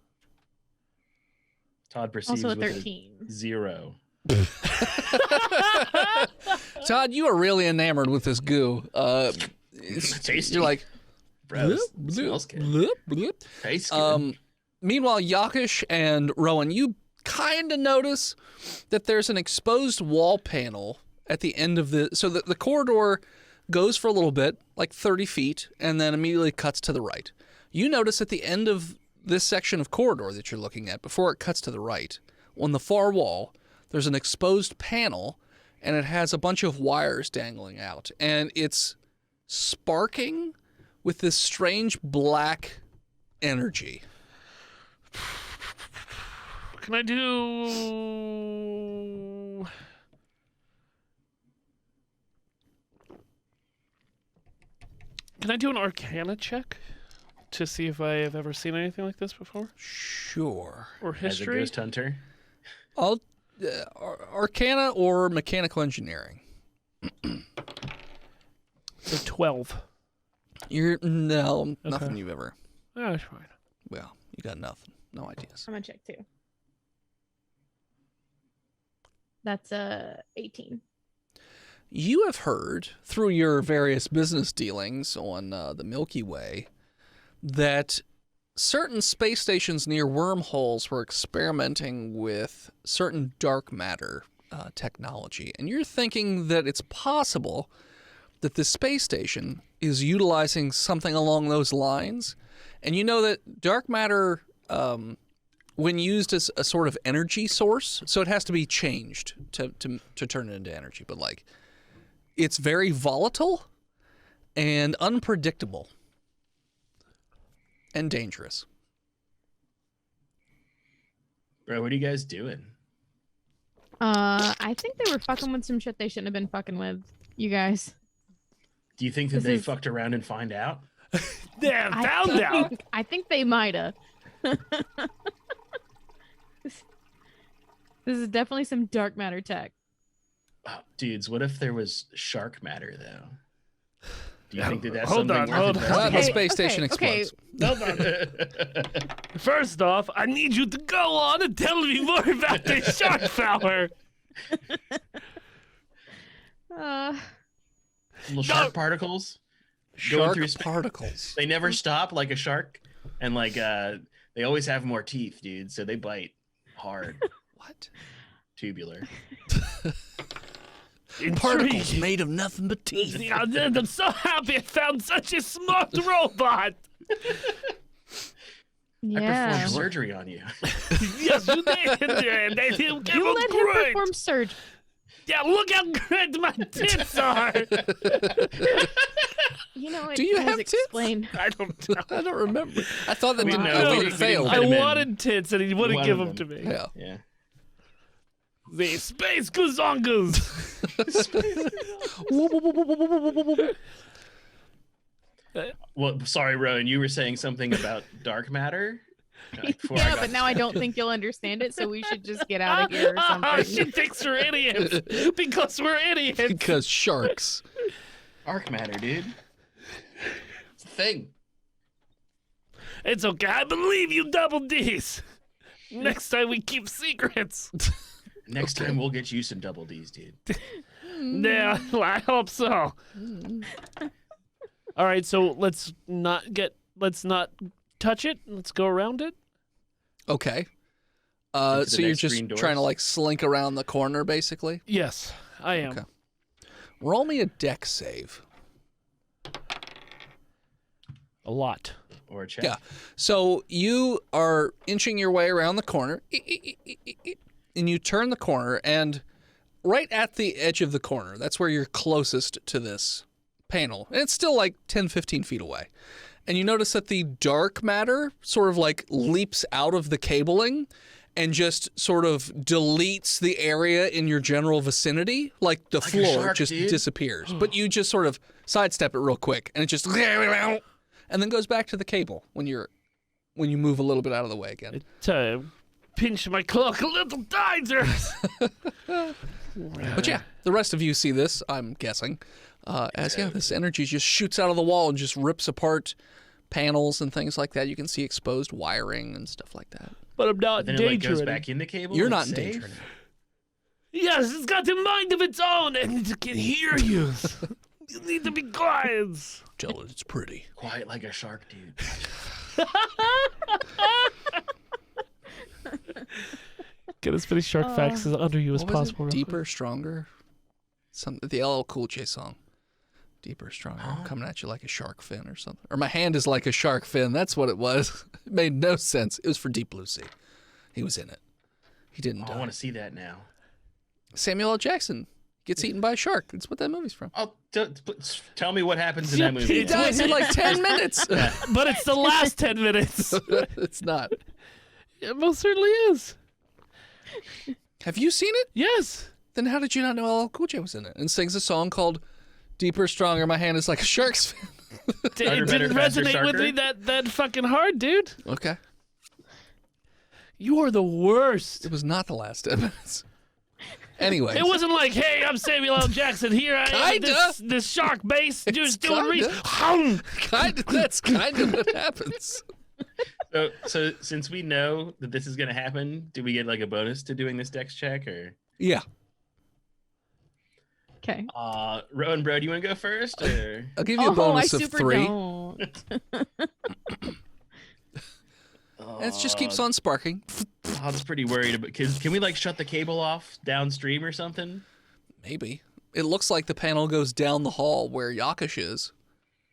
Todd proceeds Also a with 13. 0. Todd, you are really enamored with this goo. It's, Tasty. you're like, Bro, bloop, smells good. bloop, bloop. Tastes good. Meanwhile, Yakish and Rowan, you kind of notice that there's an exposed wall panel at the end of so the corridor goes for a little bit, like 30 feet, and then immediately cuts to the right. You notice at the end of this section of corridor that you're looking at, before it cuts to the right, on the far wall, there's an exposed panel, and it has a bunch of wires dangling out, and it's sparking with this strange black energy. Can I do... Can I do an Arcana check to see if I have ever seen anything like this before? Sure. Or As a history? ghost hunter. I'll Arcana or mechanical engineering. So 12. Nothing Okay. you've ever. Oh, that's fine. Well, you got nothing. No ideas. I'm gonna check too. That's 18. You have heard through your various business dealings on the Milky Way that certain space stations near wormholes were experimenting with certain dark matter technology. And you're thinking that it's possible that this space station is utilizing something along those lines. And you know that dark matter, when used as a sort of energy source, so it has to be changed to turn it into energy, but like it's very volatile and unpredictable and dangerous. Bro, what are you guys doing? I think they were fucking with some shit they shouldn't have been fucking with. You guys. Do you think that This they is- fucked around and find out? Damn, found out. I think they might have. This is definitely some dark matter tech. Oh, dudes, what if there was shark matter though? Do you think that that's Hold something on, hold worth on. Well, the investigating? space station okay. explodes. Hold on. First off, I need you to go on and tell me more about this shark power. Little shark particles. Going Shark through space. particles. They never stop like a shark, and like they always have more teeth, dude. So they bite hard. What? Tubular. Particles made of nothing but teeth. Yeah, I'm so happy I found such a smart robot. I Yeah. performed surgery on you. Yes, you did. And they came You out let him great. perform surgery. Yeah, look how great my tits are. You know, it Do you was have tits? explained. I don't know. I don't remember. I thought that We didn't. know. I thought We it didn't failed. let I him in. wanted tits and he wouldn't One give of them to them. me. Yeah. Yeah. The space gazongas. Well, sorry, Rowan. You were saying something about dark matter. Before I Yeah, got but now I don't think you'll understand it, so we should just get out of here or Oh, something. she thinks we're idiots because we're idiots. Because sharks. dark matter, dude. It's a thing. It's okay. I believe you, Double D's. Next time we keep secrets. Next time we'll get you some double D's, dude. Yeah, I hope so. All right, so let's not touch it. Let's go around it. Okay. Into the So you're next just green doors? trying to like slink around the corner, basically. Yes, I am. Okay. Roll me a deck save. A lot. Or a check. Yeah. So you are inching your way around the corner, and you turn the corner, and right at the edge of the corner, that's where you're closest to this panel. And it's still like 10, 15 feet away. And you notice that the dark matter sort of like leaps out of the cabling and just sort of deletes the area in your general vicinity. Like the Like a floor shark, just dude. disappears. But you just sort of sidestep it real quick, and it just and then goes back to the cable when you move a little bit out of the way again. Pinch my cloak a little tighter. But yeah, the rest of you see this, I'm guessing, as this energy just shoots out of the wall and just rips apart panels and things like that. You can see exposed wiring and stuff like that. But I'm not Then in it like danger. goes anymore. back in the cable. You're and not in safe? danger anymore. Yes, it's got a mind of its own, and it can hear you. You need to be quiet. Tell it it's pretty. Quiet like a shark, dude. Get as many shark facts under you as What was possible. it? Deeper, stronger? The LL Cool J song. Deeper, stronger. I'm coming at you like a shark fin or something. Or my hand is like a shark fin. That's what it was. It made no sense. It was for Deep Blue Sea. He was in it. He didn't Oh, I die. want to see that now. Samuel L. Jackson gets eaten by a shark. That's what that movie's from. Oh, tell me what happens in that movie. He dies in like 10 minutes. But it's the last 10 minutes. It's not. It most certainly is. Have you seen it? Yes. Then how did you not know LL Cool J was in it and sings a song called Deeper, Stronger, My Hand is Like a Shark's Fin? It Harder, better, didn't faster, resonate with sharker? me that fucking hard, dude. Okay. You are the worst. It was not the last 10 minutes. Anyway. It wasn't like, hey, I'm Samuel L. Jackson. Here I am, Kinda. this shark base just doing kinda. research. That's kind of what happens. So since we know that this is gonna happen, do we get like a bonus to doing this dex check or? Yeah. Okay. Rowan, bro, do you want to go first or? I'll give you a I bonus of super 3. don't. And it just keeps on sparking. I was pretty worried about. Can we like shut the cable off downstream or something? Maybe. It looks like the panel goes down the hall where Yakush is.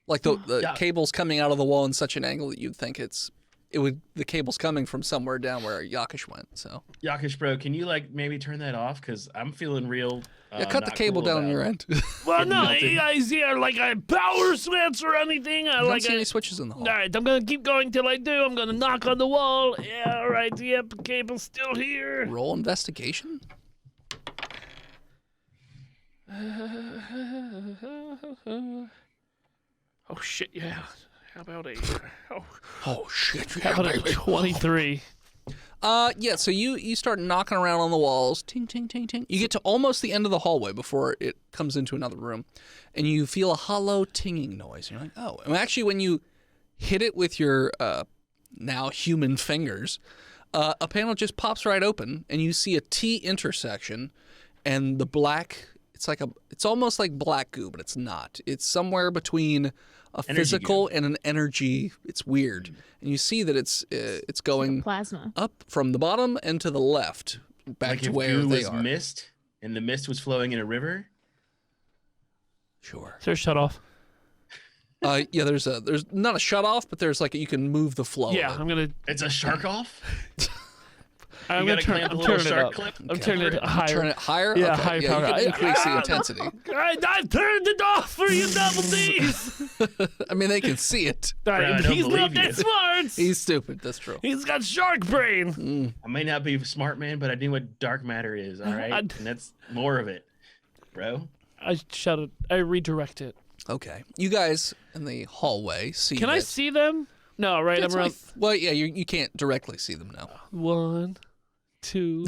Like the Yeah. cable's coming out of the wall in such an angle that you'd think the cable's coming from somewhere down where Yakush went. So Yakish, bro, can you like maybe turn that off? Because I'm feeling real. yeah, cut the not cable cool down on about your it. end. Well, Getting no, melted. you guys here like a power switch or anything? I don't Like see any switches in the hall. all right, I'm gonna keep going till I do. I'm gonna knock on the wall. Yeah, all right. Yep, cable's still here. Roll investigation. Oh shit, yeah. How about a Oh shit! how about a 23? Yeah. So you start knocking around on the walls, ting ting ting ting. You get to almost the end of the hallway before it comes into another room, and you feel a hollow tinging noise. You're like, oh. And actually, when you hit it with your now human fingers, a panel just pops right open, and you see a T intersection, and the black. it's almost like black goo, but it's not. It's somewhere between a Energy physical goo. and an energy. It's weird, and you see that it's going Plasma. up from the bottom and to the left, back Like to if where goo they was are. mist, and the mist was flowing in a river. Sure. Is there a shut off? Yeah, there's not a shut off, but there's like you can move the flow. Yeah, of it. I'm gonna It's a shark off. I'm You gonna gotta turn. clamp a I'm little turning it shark up. clip. I'm turning it higher. Turn it higher. Yeah, okay. higher Yeah, power. you can increase the Ah! intensity. I've turned it off for you, Double D's. I mean, they can see it. I don't He's not believe that you. smart. He's stupid. That's true. He's got shark brain. I may not be a smart man, but I knew what dark matter is. All right, and that's more of it, bro. I shut it. I redirect it. Okay. You guys in the hallway see. Can I that- see them? No, right? That's I'm around. well, yeah, you can't directly see them now. 1, 2.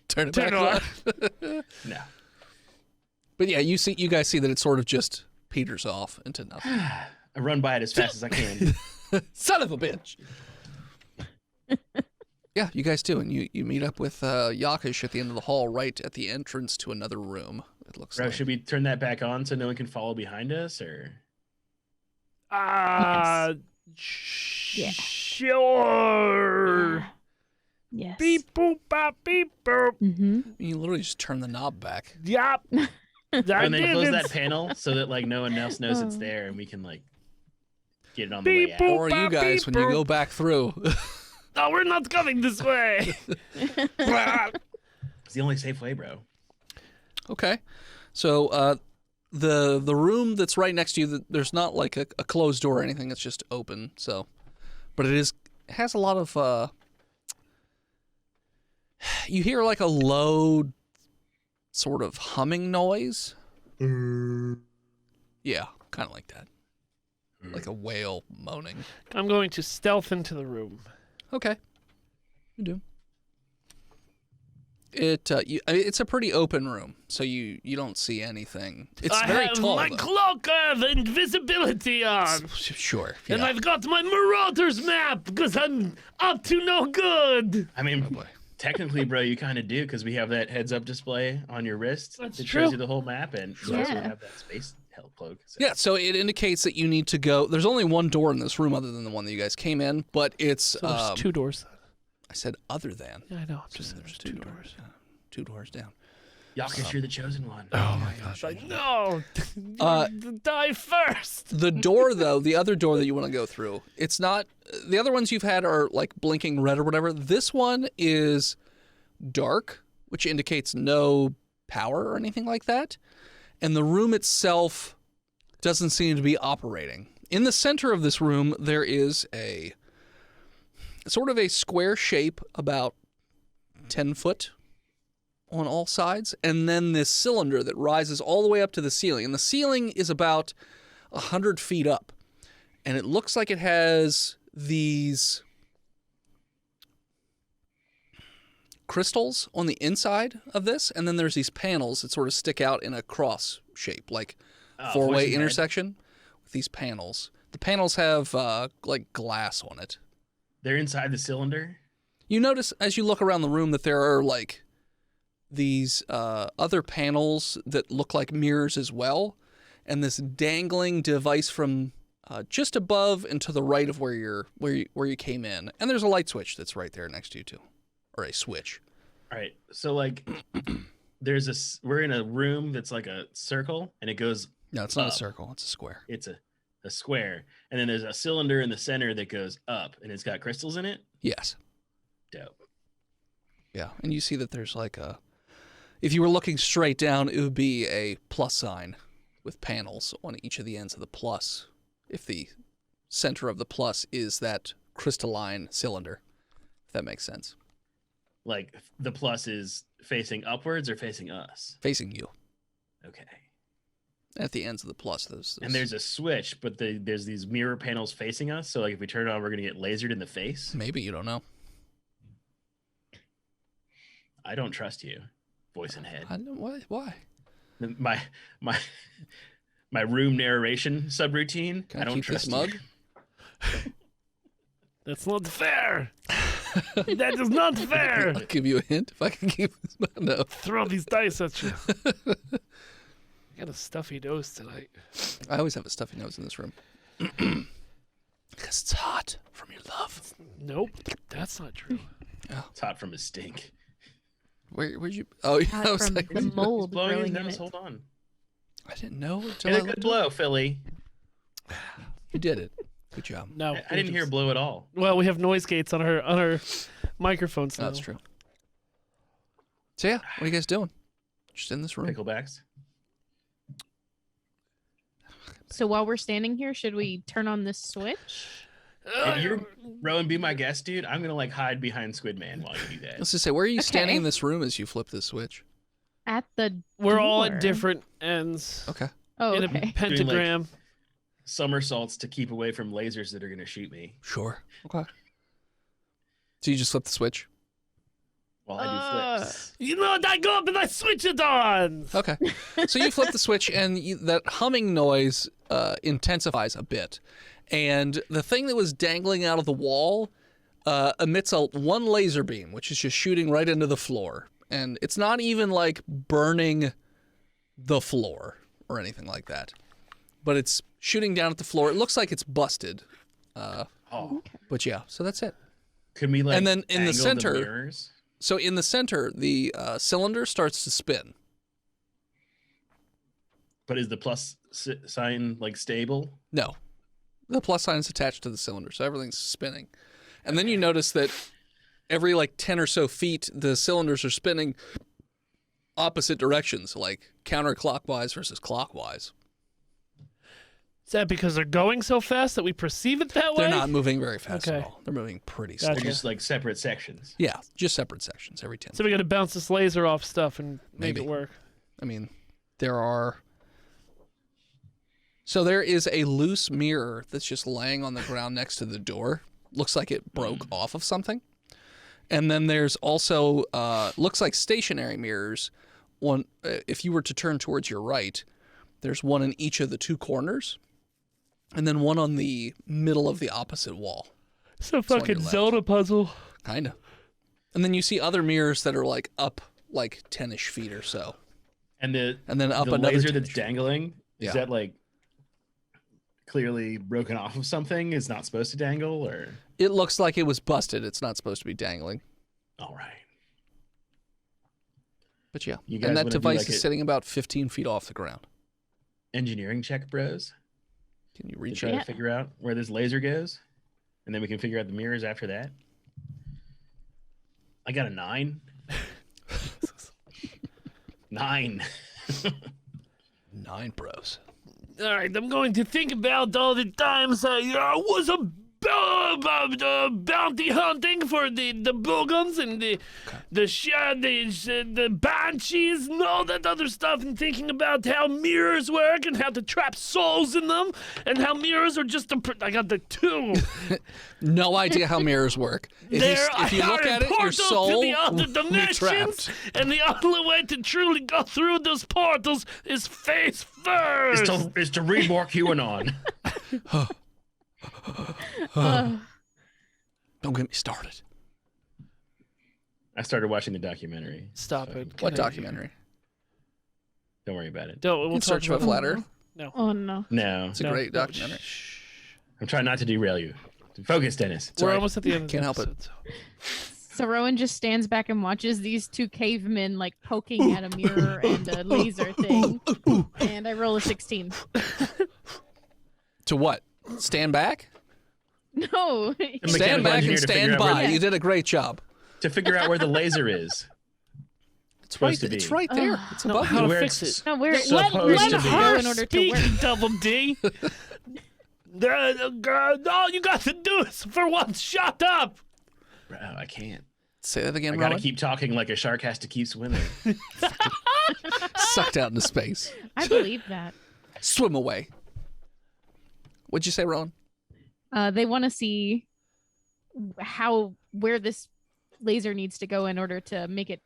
Turn it Turn back it on. No. But yeah, you guys see that it sort of just peters off into nothing. I run by it as fast as I can. Son of a bitch. Yeah, you guys do, and you meet up with Yakish at the end of the hall, right at the entrance to another room. It looks Bro, like. should we turn that back on so no one can follow behind us, or? Yeah. Sure. Yes. Beep boop bop beep boop. Mm-hmm. You literally just turn the knob back. Yep. And then close that it. panel so that like no one else knows it's there, and we can like get it on the way Beep out. boop. Or you guys, when you go back through. No, we're not coming this way. It's the only safe way, bro. Okay. So the room that's right next to you, there's not like a closed door or anything. It's just open. So, but it has a lot of. You hear like a low, sort of humming noise. Yeah, kind of like that, like a whale moaning. I'm going to stealth into the room. Okay, you do. It's a pretty open room, so you don't see anything. It's I very have tall. my though. cloak of invisibility on. Sure. And yeah. I've got my Marauders map because I'm up to no good. I mean, Oh boy. technically, bro, you kind of do because we have that heads-up display on your wrist. That's It true. shows you the whole map, and you also Yeah. have that space help cloak. So. Yeah, so it indicates that you need to go. There's only one door in this room other than the one that you guys came in, but it's. So there's 2 doors. I said other than. Yeah, I know. I'm just So saying there's 2 doors. Yeah, 2 doors down. Yakish, you're the chosen one. Oh my gosh. I know. Uh, Die first. The door, though, the other door that you want to go through, it's not. The other ones you've had are like blinking red or whatever. This one is dark, which indicates no power or anything like that. And the room itself doesn't seem to be operating. In the center of this room, there is a sort of a square shape, about 10 foot on all sides, and then this cylinder that rises all the way up to the ceiling. And the ceiling is about 100 feet up. And it looks like it has these crystals on the inside of this, and then there's these panels that sort of stick out in a cross shape, like four-way voice in head. intersection with these panels. The panels have like glass on it. They're inside the cylinder. You notice as you look around the room that there are like these other panels that look like mirrors as well, and this dangling device from just above and to the right of where you came in. And there's a light switch that's right there next to you too, or a switch. All right. So like, we're in a room that's like a circle, and it goes. No, it's not a Up. circle. It's a square. It's a square, and then there's a cylinder in the center that goes up, and it's got crystals in it. Yes. Dope. Yeah, and you see that there's like a. If you were looking straight down, it would be a plus sign with panels on each of the ends of the plus. If the center of the plus is that crystalline cylinder, if that makes sense. Like the plus is facing upwards or facing us. Facing you. Okay. At the ends of the plus, those. And there's a switch, but there's these mirror panels facing us. So like if we turn it on, we're gonna get lasered in the face. Maybe, you don't know. I don't trust you. Voice in head. I don't, why? My room narration subroutine. Can I don't keep trust this mug? you. That's not fair. That is not fair. I'll give you a hint if I can keep this. No. Throw these dice at you. I got a stuffy nose tonight. I always have a stuffy nose in this room. Because it's hot from your love. Nope, that's not true. It's hot from his stink. Where'd you? Oh, yeah. I was From like, the mold Blowing his growing in nose. it. Hold on. I didn't know until Hit I a good looked. blow, Philly. You did it. Good job. No, I didn't hear a blow at all. Well, we have noise gates on our microphones now. That's true. So yeah, what are you guys doing? Just in this room. Picklebacks. So while we're standing here, should we turn on this switch? If you're Rowan, be my guest, dude. I'm gonna like hide behind Squid Man while you do that. Let's just say, where are you standing Okay. in this room as you flip this switch? At the We're all door. at different ends Okay. Oh, in okay. a pentagram. Somersaults to keep away from lasers that are gonna shoot me Sure. Okay. So you just flip the switch. while I do flips. You know what? I go up and I switch it on. Okay. So you flip the switch, and that humming noise intensifies a bit. And the thing that was dangling out of the wall emits one laser beam, which is just shooting right into the floor. And it's not even like burning the floor or anything like that. But it's shooting down at the floor. It looks like it's busted. Oh, But yeah, so that's it. could we like? And then in the angle center- mirrors? So in the center, the cylinder starts to spin. But is the plus sign like stable? No. The plus sign is attached to the cylinder, so everything's spinning. And then you notice that every like 10 or so feet, the cylinders are spinning opposite directions, like counterclockwise versus clockwise. Is that because they're going so fast that we perceive it that way? They're not moving very fast at Okay. all. They're moving pretty Gotcha. slow. They're just like separate sections. Yeah, just separate sections every 10. So we got to bounce this laser off stuff and make Maybe. it work. I mean, there are... So there is a loose mirror that's just laying on the ground next to the door. Looks like it broke off of something. And then there's also, looks like stationary mirrors. One, if you were to turn towards your right, there's one in each of the two corners. And then one on the middle of the opposite wall. It's a on your fucking left. Zelda puzzle. Kind of. And then you see other mirrors that are like up like 10-ish feet or so. And the And then up the another laser 10-ish that's feet. dangling, Yeah. is that like clearly broken off of something? Is not supposed to dangle, or It looks like it was busted. It's not supposed to be dangling. all right? But yeah. You guys And that wanna do, device like, is a- sitting about 15 feet off the ground. Engineering check, bros. Can you To reach try it? Yeah. to figure out where this laser goes, and then we can figure out the mirrors after that. I got a 9. 9. 9 bros. All right, I'm going to think about all the times I was a bounty hunting for the bogums and the banshees and all that other stuff, and thinking about how mirrors work and how to trap souls in them, and how mirrors are just I got the 2. No idea how mirrors work. If you look at it, your soul to the other will be dimensions, trapped. and the only way to truly go through those portals is face first. Is to rework QAnon. Don't get me started. I started watching the documentary. Stop it. What Can I- documentary? Don't worry about it. Don't. We'll You can talk search about Flat Earth. No. Oh no. No, It's a No, great no, documentary. shh. I'm trying not to derail you. Focus, Dennis. It's We're all right. almost at the end. Of the Can't help it. episode, so- So Rowan just stands back and watches these two cavemen like poking at a mirror and a laser thing. And I roll a 16. To what? Stand back? No. A Stand mechanical back engineer and to stand figure out where by. the- You did a great job. to figure out where the laser is. It's right, supposed to it's be. right there. It's No, above how you. to Where fix it's- it? No, where Supposed Let to be. her in order to speak, work. Double D. All you got to do is for once shut up. Bro, I can't. Say that again, I gotta Rowan. keep talking like a shark has to keep swimming. Sucked out into space. I believe that. Swim away. What'd you say, Rowan? They want to see where this laser needs to go in order to make it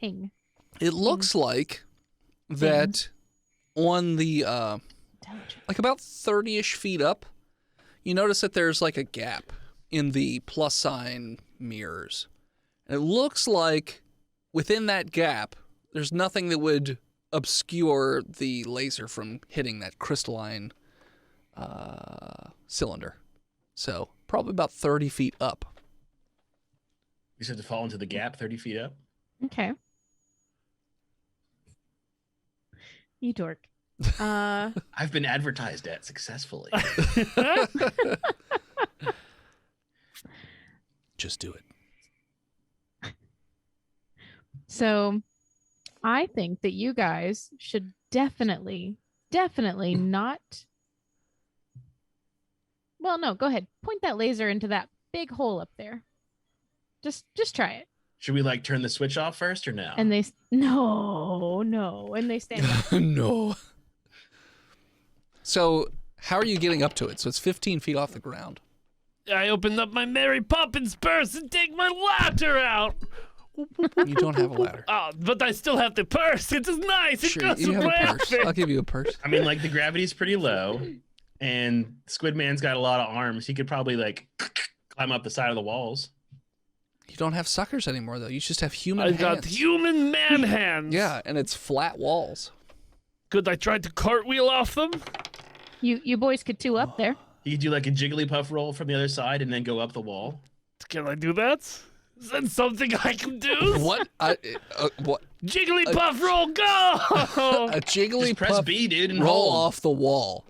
ping. It looks like that on the Intelligent. like about 30-ish feet up, you notice that there's like a gap in the plus sign mirrors. And it looks like within that gap, there's nothing that would obscure the laser from hitting that crystalline cylinder. So probably about 30 feet up. You just have to fall into the gap 30 feet up. Okay. You dork. I've been advertised at successfully. Just do it. So I think that you guys should definitely not. Well, no, go ahead. Point that laser into that big hole up there. Just try it. Should we like turn the switch off first or no? And they no, and they stand up. No. So how are you getting up to it? So it's 15 feet off the ground. I opened up my Mary Poppins purse and take my ladder out. You don't have a ladder. Oh, but I still have the purse. It's nice. It Sure, goes you have with a my purse. outfit. I'll give you a purse. I mean, like the gravity's pretty low, and Squidman's got a lot of arms. He could probably like climb up the side of the walls. You don't have suckers anymore, though. You just have human I've hands. got human man hands. Yeah, and it's flat walls. Good. I tried to cartwheel off them. You boys could two up there. He could do like a Jigglypuff roll from the other side and then go up the wall. Can I do that? Is that something I can do? What? What? Jigglypuff roll, go! A Just press Jigglypuff B, dude, and roll hold. off the wall.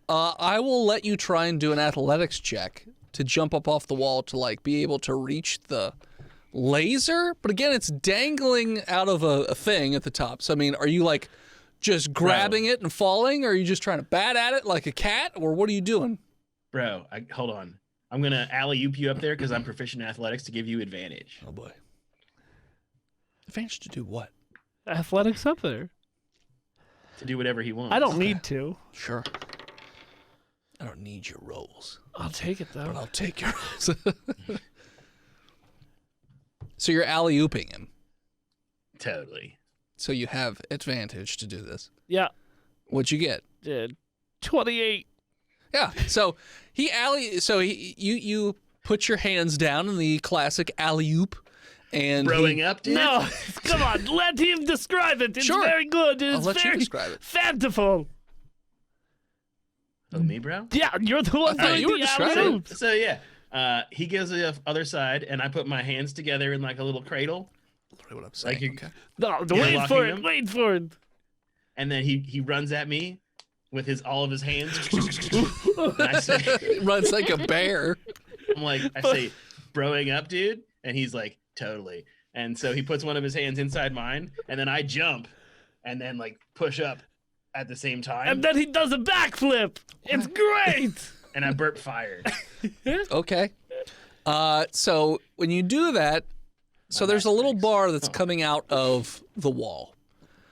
I will let you try and do an athletics check to jump up off the wall to like be able to reach the laser. But again, it's dangling out of a thing at the top. So I mean, are you like just grabbing it and falling, or are you just trying to bat at it like a cat, or what are you doing? Bro, hold on. I'm gonna alley-oop you up there because I'm proficient in athletics to give you advantage. Oh boy. Advantage to do what? Athletics up there. To do whatever he wants. I don't need to. Sure. I don't need your rolls, I'll take it but though. I'll take your rolls. So you're alley-ooping him. Totally. So you have advantage to do this. Yeah. What'd you get? 28. Yeah. So you put your hands down in the classic alley-oop, and Throwing up, dude. No, come on. Let him describe it. It's Sure. very good. I'll It's let you very describe it. fanciful. Oh, me, bro? Yeah, you're the one thought doing you were the describing alley-oops. So yeah, he goes to the other side, and I put my hands together in like a little cradle, Literally what I'm saying. Like you- okay. No, You're wait locking for it. them? Wait for it. and then he runs at me with all of his hands. And I say, It runs like a bear. I say, broing up, dude, and he's like, totally. And so he puts one of his hands inside mine, and then I jump, and then like push up at the same time, And then he does a backflip. It's great. and I burp fire. Okay. So when you do that, so there's a little bar that's coming out of the wall.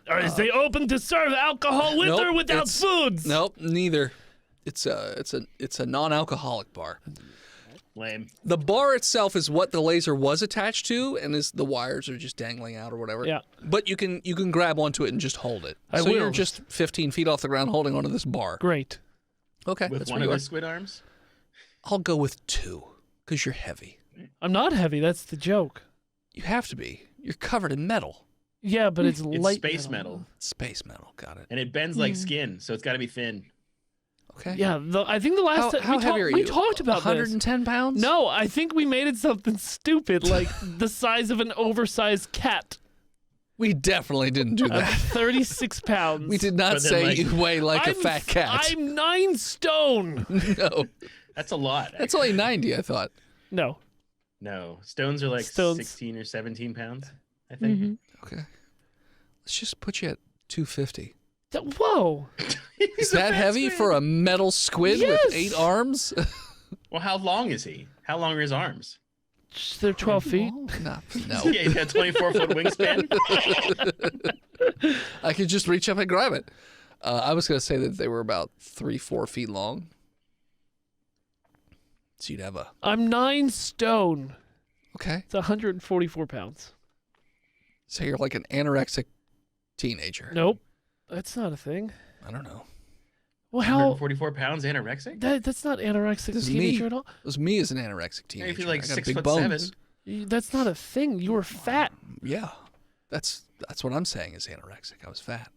Is they open to serve alcohol with Nope, or without it's- foods? Nope, neither. It's a non-alcoholic bar. Lame. The bar itself is what the laser was attached to, and the wires are just dangling out or whatever. Yeah. But you can grab onto it and just hold it. I so you're will. just 15 feet off the ground holding onto this bar. Great. Okay, With that's one where of you are. his squid arms. I'll go with 2, because you're heavy. I'm not heavy. That's the joke. You have to be. You're covered in metal. Yeah, but it's It's light space metal, Space metal. Got it. and it bends like skin, so it's got to be thin. Okay. Yeah, I think the last time How heavy are you? we talked about 110 pounds? No, I think we made it something stupid, like the size of an oversized cat. We definitely didn't do I'm that. 36 pounds. We did not But then, say like- you weigh like a I'm- fat cat. I'm 9 stone. No, That's a lot. that's only 90, I thought. No. No, stones are like Stones. 16 or 17 pounds, I think. Mhm. Okay. Let's just put you at 250. Whoa. Is that heavy for a metal squid Yes. with 8 arms? Well, how long is he? How long are his arms? They're 12 feet. No. Yeah, he's got 24-foot wingspan. I could just reach up and grab it. I was going to say that they were about 3-4 feet long. So you'd have a... I'm 9 stone. Okay. It's 144 pounds. So you're like an anorexic teenager. Nope. That's not a thing. I don't know. Well, how 144 pounds, anorexic? that's not anorexic This is teenager me. at all. It was me as an anorexic Yeah, teenager. if you're like I got 6 big foot bones. 7. That's not a thing. You were fat. Yeah, that's what I'm saying is anorexic. I was fat.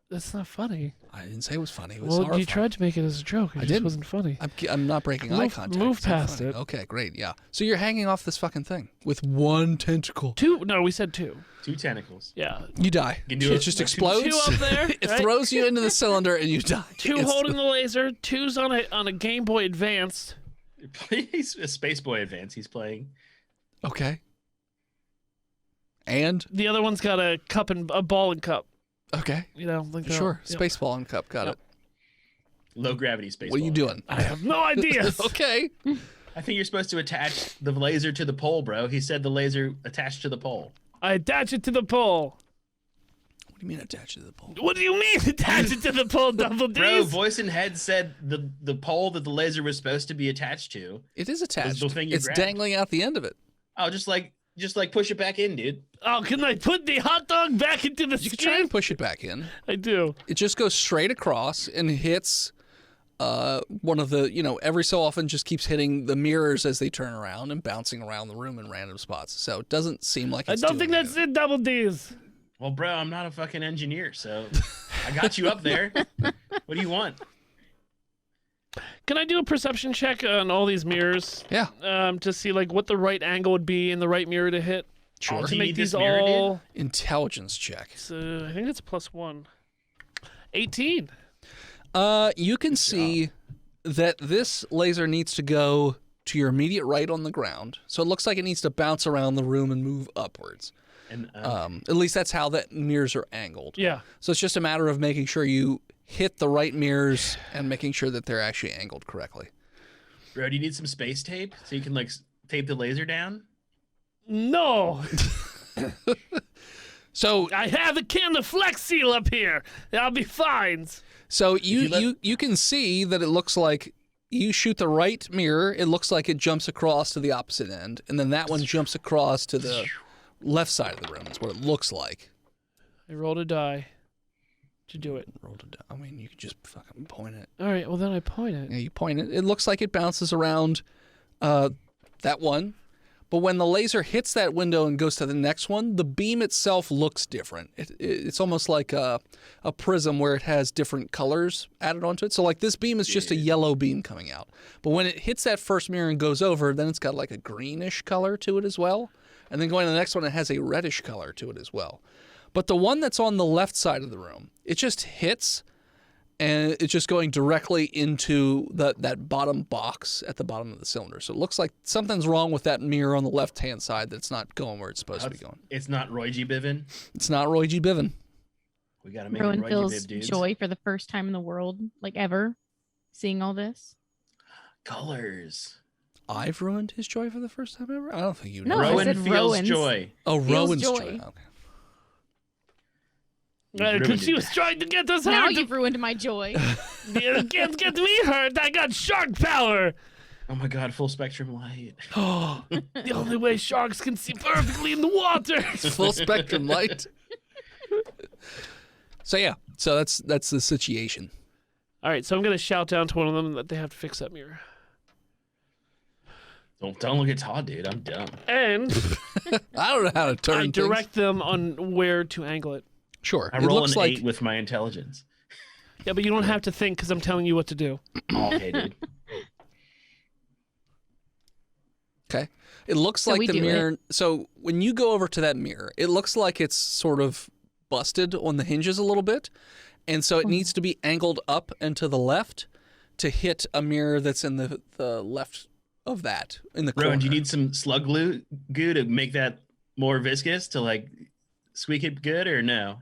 That's not funny. I didn't say it was funny. It was Well, horrifying. you tried to make it as a joke. It I just didn't. wasn't funny. I'm not breaking eye Move- contact. move It's not past funny. it. Okay, great. Yeah. So you're hanging off this fucking thing with one tentacle. 2? No, we said 2. 2 tentacles. Yeah. You die. You can do It it just with two- explodes. 2 up there. It right? throws you into the cylinder and you die. 2 It's- holding the laser. 2's on a Game Boy Advance. He's a Space Boy Advance he's playing. Okay. And The other one's got a cup and a ball and cup. okay, You know, like that. sure. Yep. Spaceball and cup. Got Yep. it. Low gravity space. What are you ball. doing? I have no idea. Okay. I think you're supposed to attach the laser to the pole, bro. He said the laser attached to the pole. I attach it to the pole. What do you mean attach it to the pole? What do you mean attach it to the pole, Double D's? Bro, voice and head said the pole that the laser was supposed to be attached to. It is attached. the thing you It's grabbed. dangling out the end of it. Oh, just like push it back in, dude. Oh, can I put the hot dog back into the You can try skin? and push it back in. I do. It just goes straight across and hits one of the, every so often just keeps hitting the mirrors as they turn around and bouncing around the room in random spots. So it doesn't seem like I it's don't doing think that's anything. it, Double D's. Well, bro, I'm not a fucking engineer, so I got you up there. What do you want? Can I do a perception check on all these mirrors? Yeah, To see like what the right angle would be in the right mirror to hit. sure. Do To you make need these this mirror, dude? all. Intelligence check. So I think it's +1. 18. You can see that this laser needs to go to your immediate right on the ground. So it looks like it needs to bounce around the room and move upwards. And At least that's how the mirrors are angled. Yeah. So it's just a matter of making sure you hit the right mirrors and making sure that they're actually angled correctly. bro, do you need some space tape so you can like tape the laser down? No. So I have a can of Flex Seal up here. I'll be fine. So you you let- you can see that it looks like you shoot the right mirror, it looks like it jumps across to the opposite end, and then that one jumps across to the left side of the room. That's what it looks like. I rolled a die to do it. Roll it down. I mean, you could just fucking point it. All right, well then I point it. Yeah, you point it. It looks like it bounces around that one. But when the laser hits that window and goes to the next one, the beam itself looks different. It's almost like a prism where it has different colors added onto it. So like this beam is just a yellow beam coming out. But when it hits that first mirror and goes over, then it's got like a greenish color to it as well. And then going to the next one, it has a reddish color to it as well. But the one that's on the left side of the room, it just hits and it's just going directly into that bottom box at the bottom of the cylinder. So it looks like something's wrong with that mirror on the left-hand side that's not going where it's supposed to be going. It's not Roy G. Biven. It's not Roy G. Biven. We gotta make Rowan it Roy feels G. Biv, dudes. joy for the first time in the world, like ever, seeing all this. Colors. I've ruined his joy for the first time ever? I don't think you No, know. I Rowan said feels Rowan's. joy. Oh, feels Rowan's joy. joy. Okay. You've Because ruined she it. was trying to get us Now hurt. you've ruined my joy. You can't get me hurt. I got shark power. Oh my god, full spectrum light. The only way sharks can see perfectly in the water. Full spectrum light. So yeah, so that's the situation. All right, so I'm gonna shout down to one of them that they have to fix that mirror. Don't look at Todd, dude. I'm dumb. And I don't know how to turn I things. direct them on where to angle it. Sure. I it roll looks an like 8 with my intelligence. Yeah, but you don't have to think because I'm telling you what to do. Oh, okay, dude. Okay. It looks So like we the do mirror. So when you go over to that mirror, it looks like it's sort of busted on the hinges a little bit. And so it needs to be angled up and to the left to hit a mirror that's in the left of that, in the corner. Rowan, do you need some slug glue goo to make that more viscous to like squeak it good or no?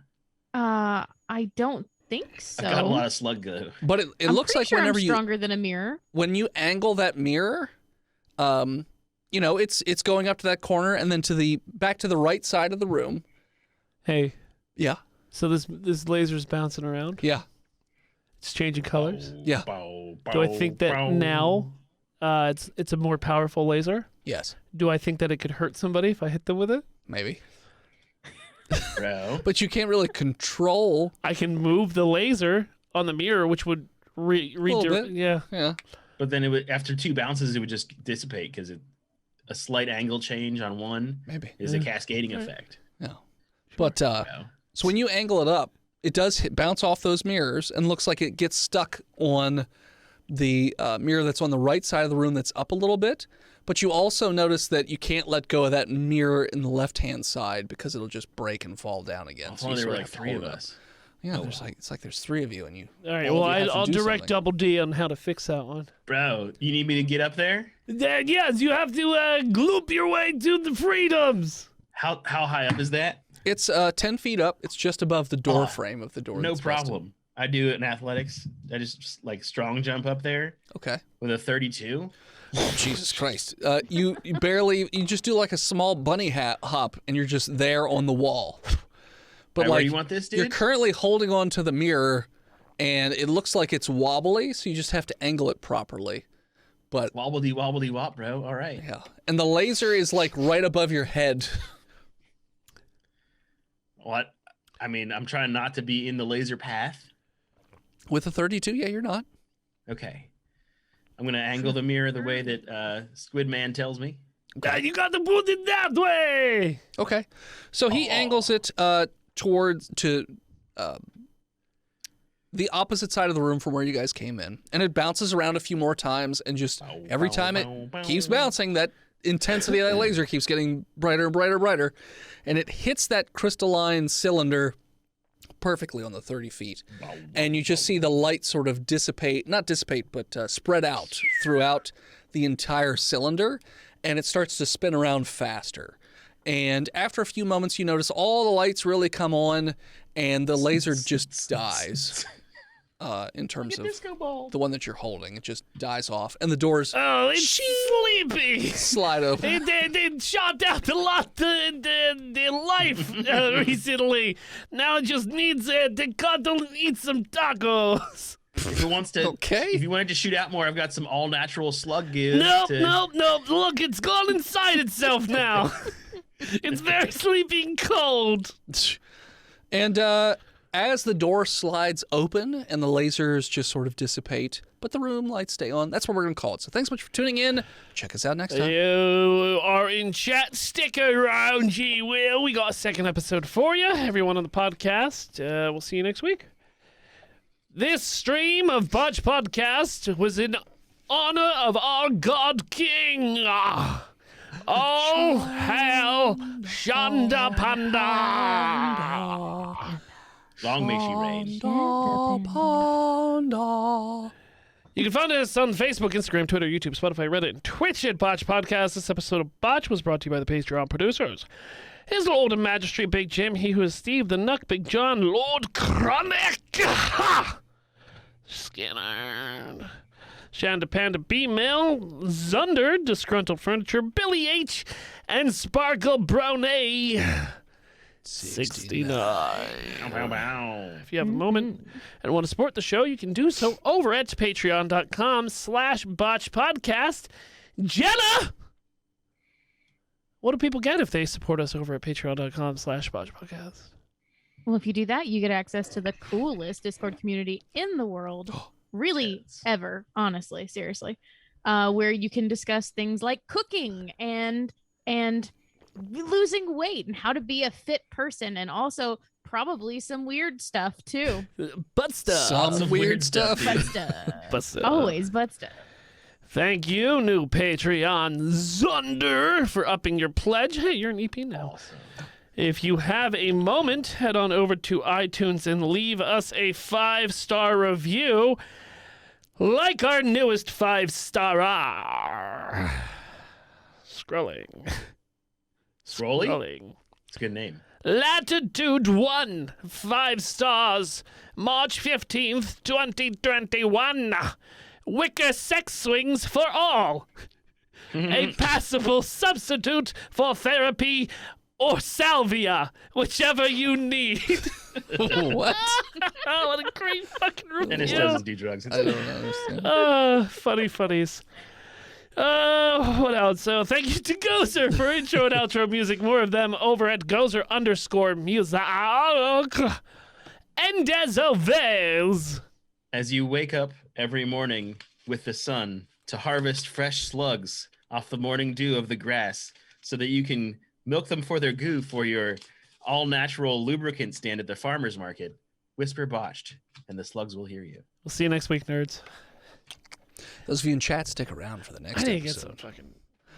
I don't think so. I've got a lot of slug glue. But it I'm looks pretty like sure whenever I'm you stronger than a mirror. when you angle that mirror, it's going up to that corner and then back to the right side of the room. Hey, Yeah. so this laser's bouncing around. Yeah. It's changing colors. Yeah. Do I think that now it's a more powerful laser? Yes. Do I think that it could hurt somebody if I hit them with it? Maybe. Bro. But you can't really control. I can move the laser on the mirror, which would little bit. Yeah. Yeah. But then it would, after 2 bounces, it would just dissipate because a slight angle change on one Maybe. is a cascading effect. Yeah. But so when you angle it up, it does bounce off those mirrors and looks like it gets stuck on the mirror that's on the right side of the room that's up a little bit. But you also notice that you can't let go of that mirror in the left-hand side because it'll just break and fall down again. So there were like 3 of us. Yeah, it's like there's 3 of you and you. All right. all Well, of you have to I'll do direct something. Double D on how to fix that one. Bro, you need me to get up there? Yes, you have to gloop your way to the freedoms. How high up is that? It's 10 feet up. It's just above the door frame of the door. No that's busted. problem. I do it in athletics. I just like strong jump up there Okay. with a 32. Oh, Jesus Christ. You just do like a small bunny hop and you're just there on the wall. But All right, where like, you want this, dude? you're currently holding on to the mirror and it looks like it's wobbly, so you just have to angle it properly. But Wobbledy wobbly wop, bro. All right. yeah. And the laser is like right above your head. What? I mean, I'm trying not to be in the laser path. With a 32, yeah, you're not. Okay. I'm going to angle the mirror the way that Squid Man tells me. You got to put it that way. Okay. So he angles it towards the opposite side of the room from where you guys came in. And it bounces around a few more times and just every time it keeps bouncing, that intensity of that laser keeps getting brighter and brighter and brighter. And it hits that crystalline cylinder perfectly on the 30 feet. And you just see the light sort of spread out throughout the entire cylinder. And it starts to spin around faster. And after a few moments, you notice all the lights really come on and the laser just dies. In terms of the one that you're holding, it just dies off, and the doors Oh, it's sleepy. slide open. They shot out a lot the life recently. Now it just needs to cuddle and eat some tacos. If it wants to, Okay. If you wanted to shoot out more, I've got some all natural slug goo. Nope. Look, it's gone inside itself now. It's very sleepy and cold. And as the door slides open and the lasers just sort of dissipate, but the room lights stay on, that's what we're going to call it. So thanks so much for tuning in. Check us out next time. You are in chat. Stick around, G Will. We got a second episode for you. Everyone on the podcast. We'll see you next week. This stream of Botched Podcast was in honor of our God King. All hail Shanda Panda. Long may she reign. You can find us on Facebook, Instagram, Twitter, YouTube, Spotify, Reddit, and Twitch at Botched Podcast. This episode of Botch was brought to you by the Patreon producers. His Lord and Magistrate, Big Jim, he who is Steve, the Nuck, Big John, Lord Chronic, Skinner, Shanda Panda, B-Mill, Zunder, Disgruntled Furniture, Billy H, and Sparkle Brownie. 69. Bow, bow. If you have a moment and want to support the show, you can do so over at patreon.com/botchpodcast. Jenna! What do people get if they support us over at patreon.com/botchpodcast? Well, if you do that, you get access to the coolest Discord community in the world. Really, ever. Honestly, seriously. Where you can discuss things like cooking and losing weight and how to be a fit person, and also probably some weird stuff too. Butt stuff. Some weird stuff. Butt stuff. Butt stuff. Always butt stuff. Thank you, new Patreon Zunder, for upping your pledge. Hey, you're an EP now. Awesome. If you have a moment, head on over to iTunes and leave us a 5-star review, like our newest 5-star. Scrolling. Scrolly? It's a good name. Latitude 1, 5 stars, March 15th, 2021. Wicker sex swings for all. A passable substitute for therapy or salvia, whichever you need. What? Oh, what a great fucking review. Dennis doesn't do drugs. It's I don't understand. Funnies. What else? So thank you to Gozer for intro and outro music. More of them over at Gozer_music. And as always, As you wake up every morning with the sun to harvest fresh slugs off the morning dew of the grass so that you can milk them for their goo for your all-natural lubricant stand at the farmer's market. Whisper Botched, and the slugs will hear you. We'll see you next week, nerds. Those of you in chat, stick around for the next I need to get episode. some fucking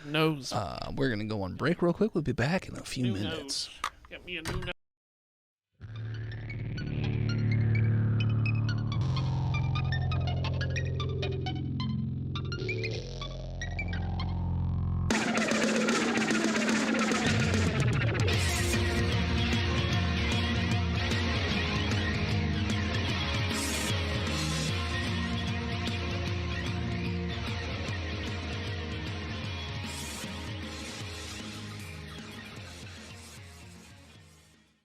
nose. We're going to go on break real quick. We'll be back in a few New minutes. nose. Get me a new nose.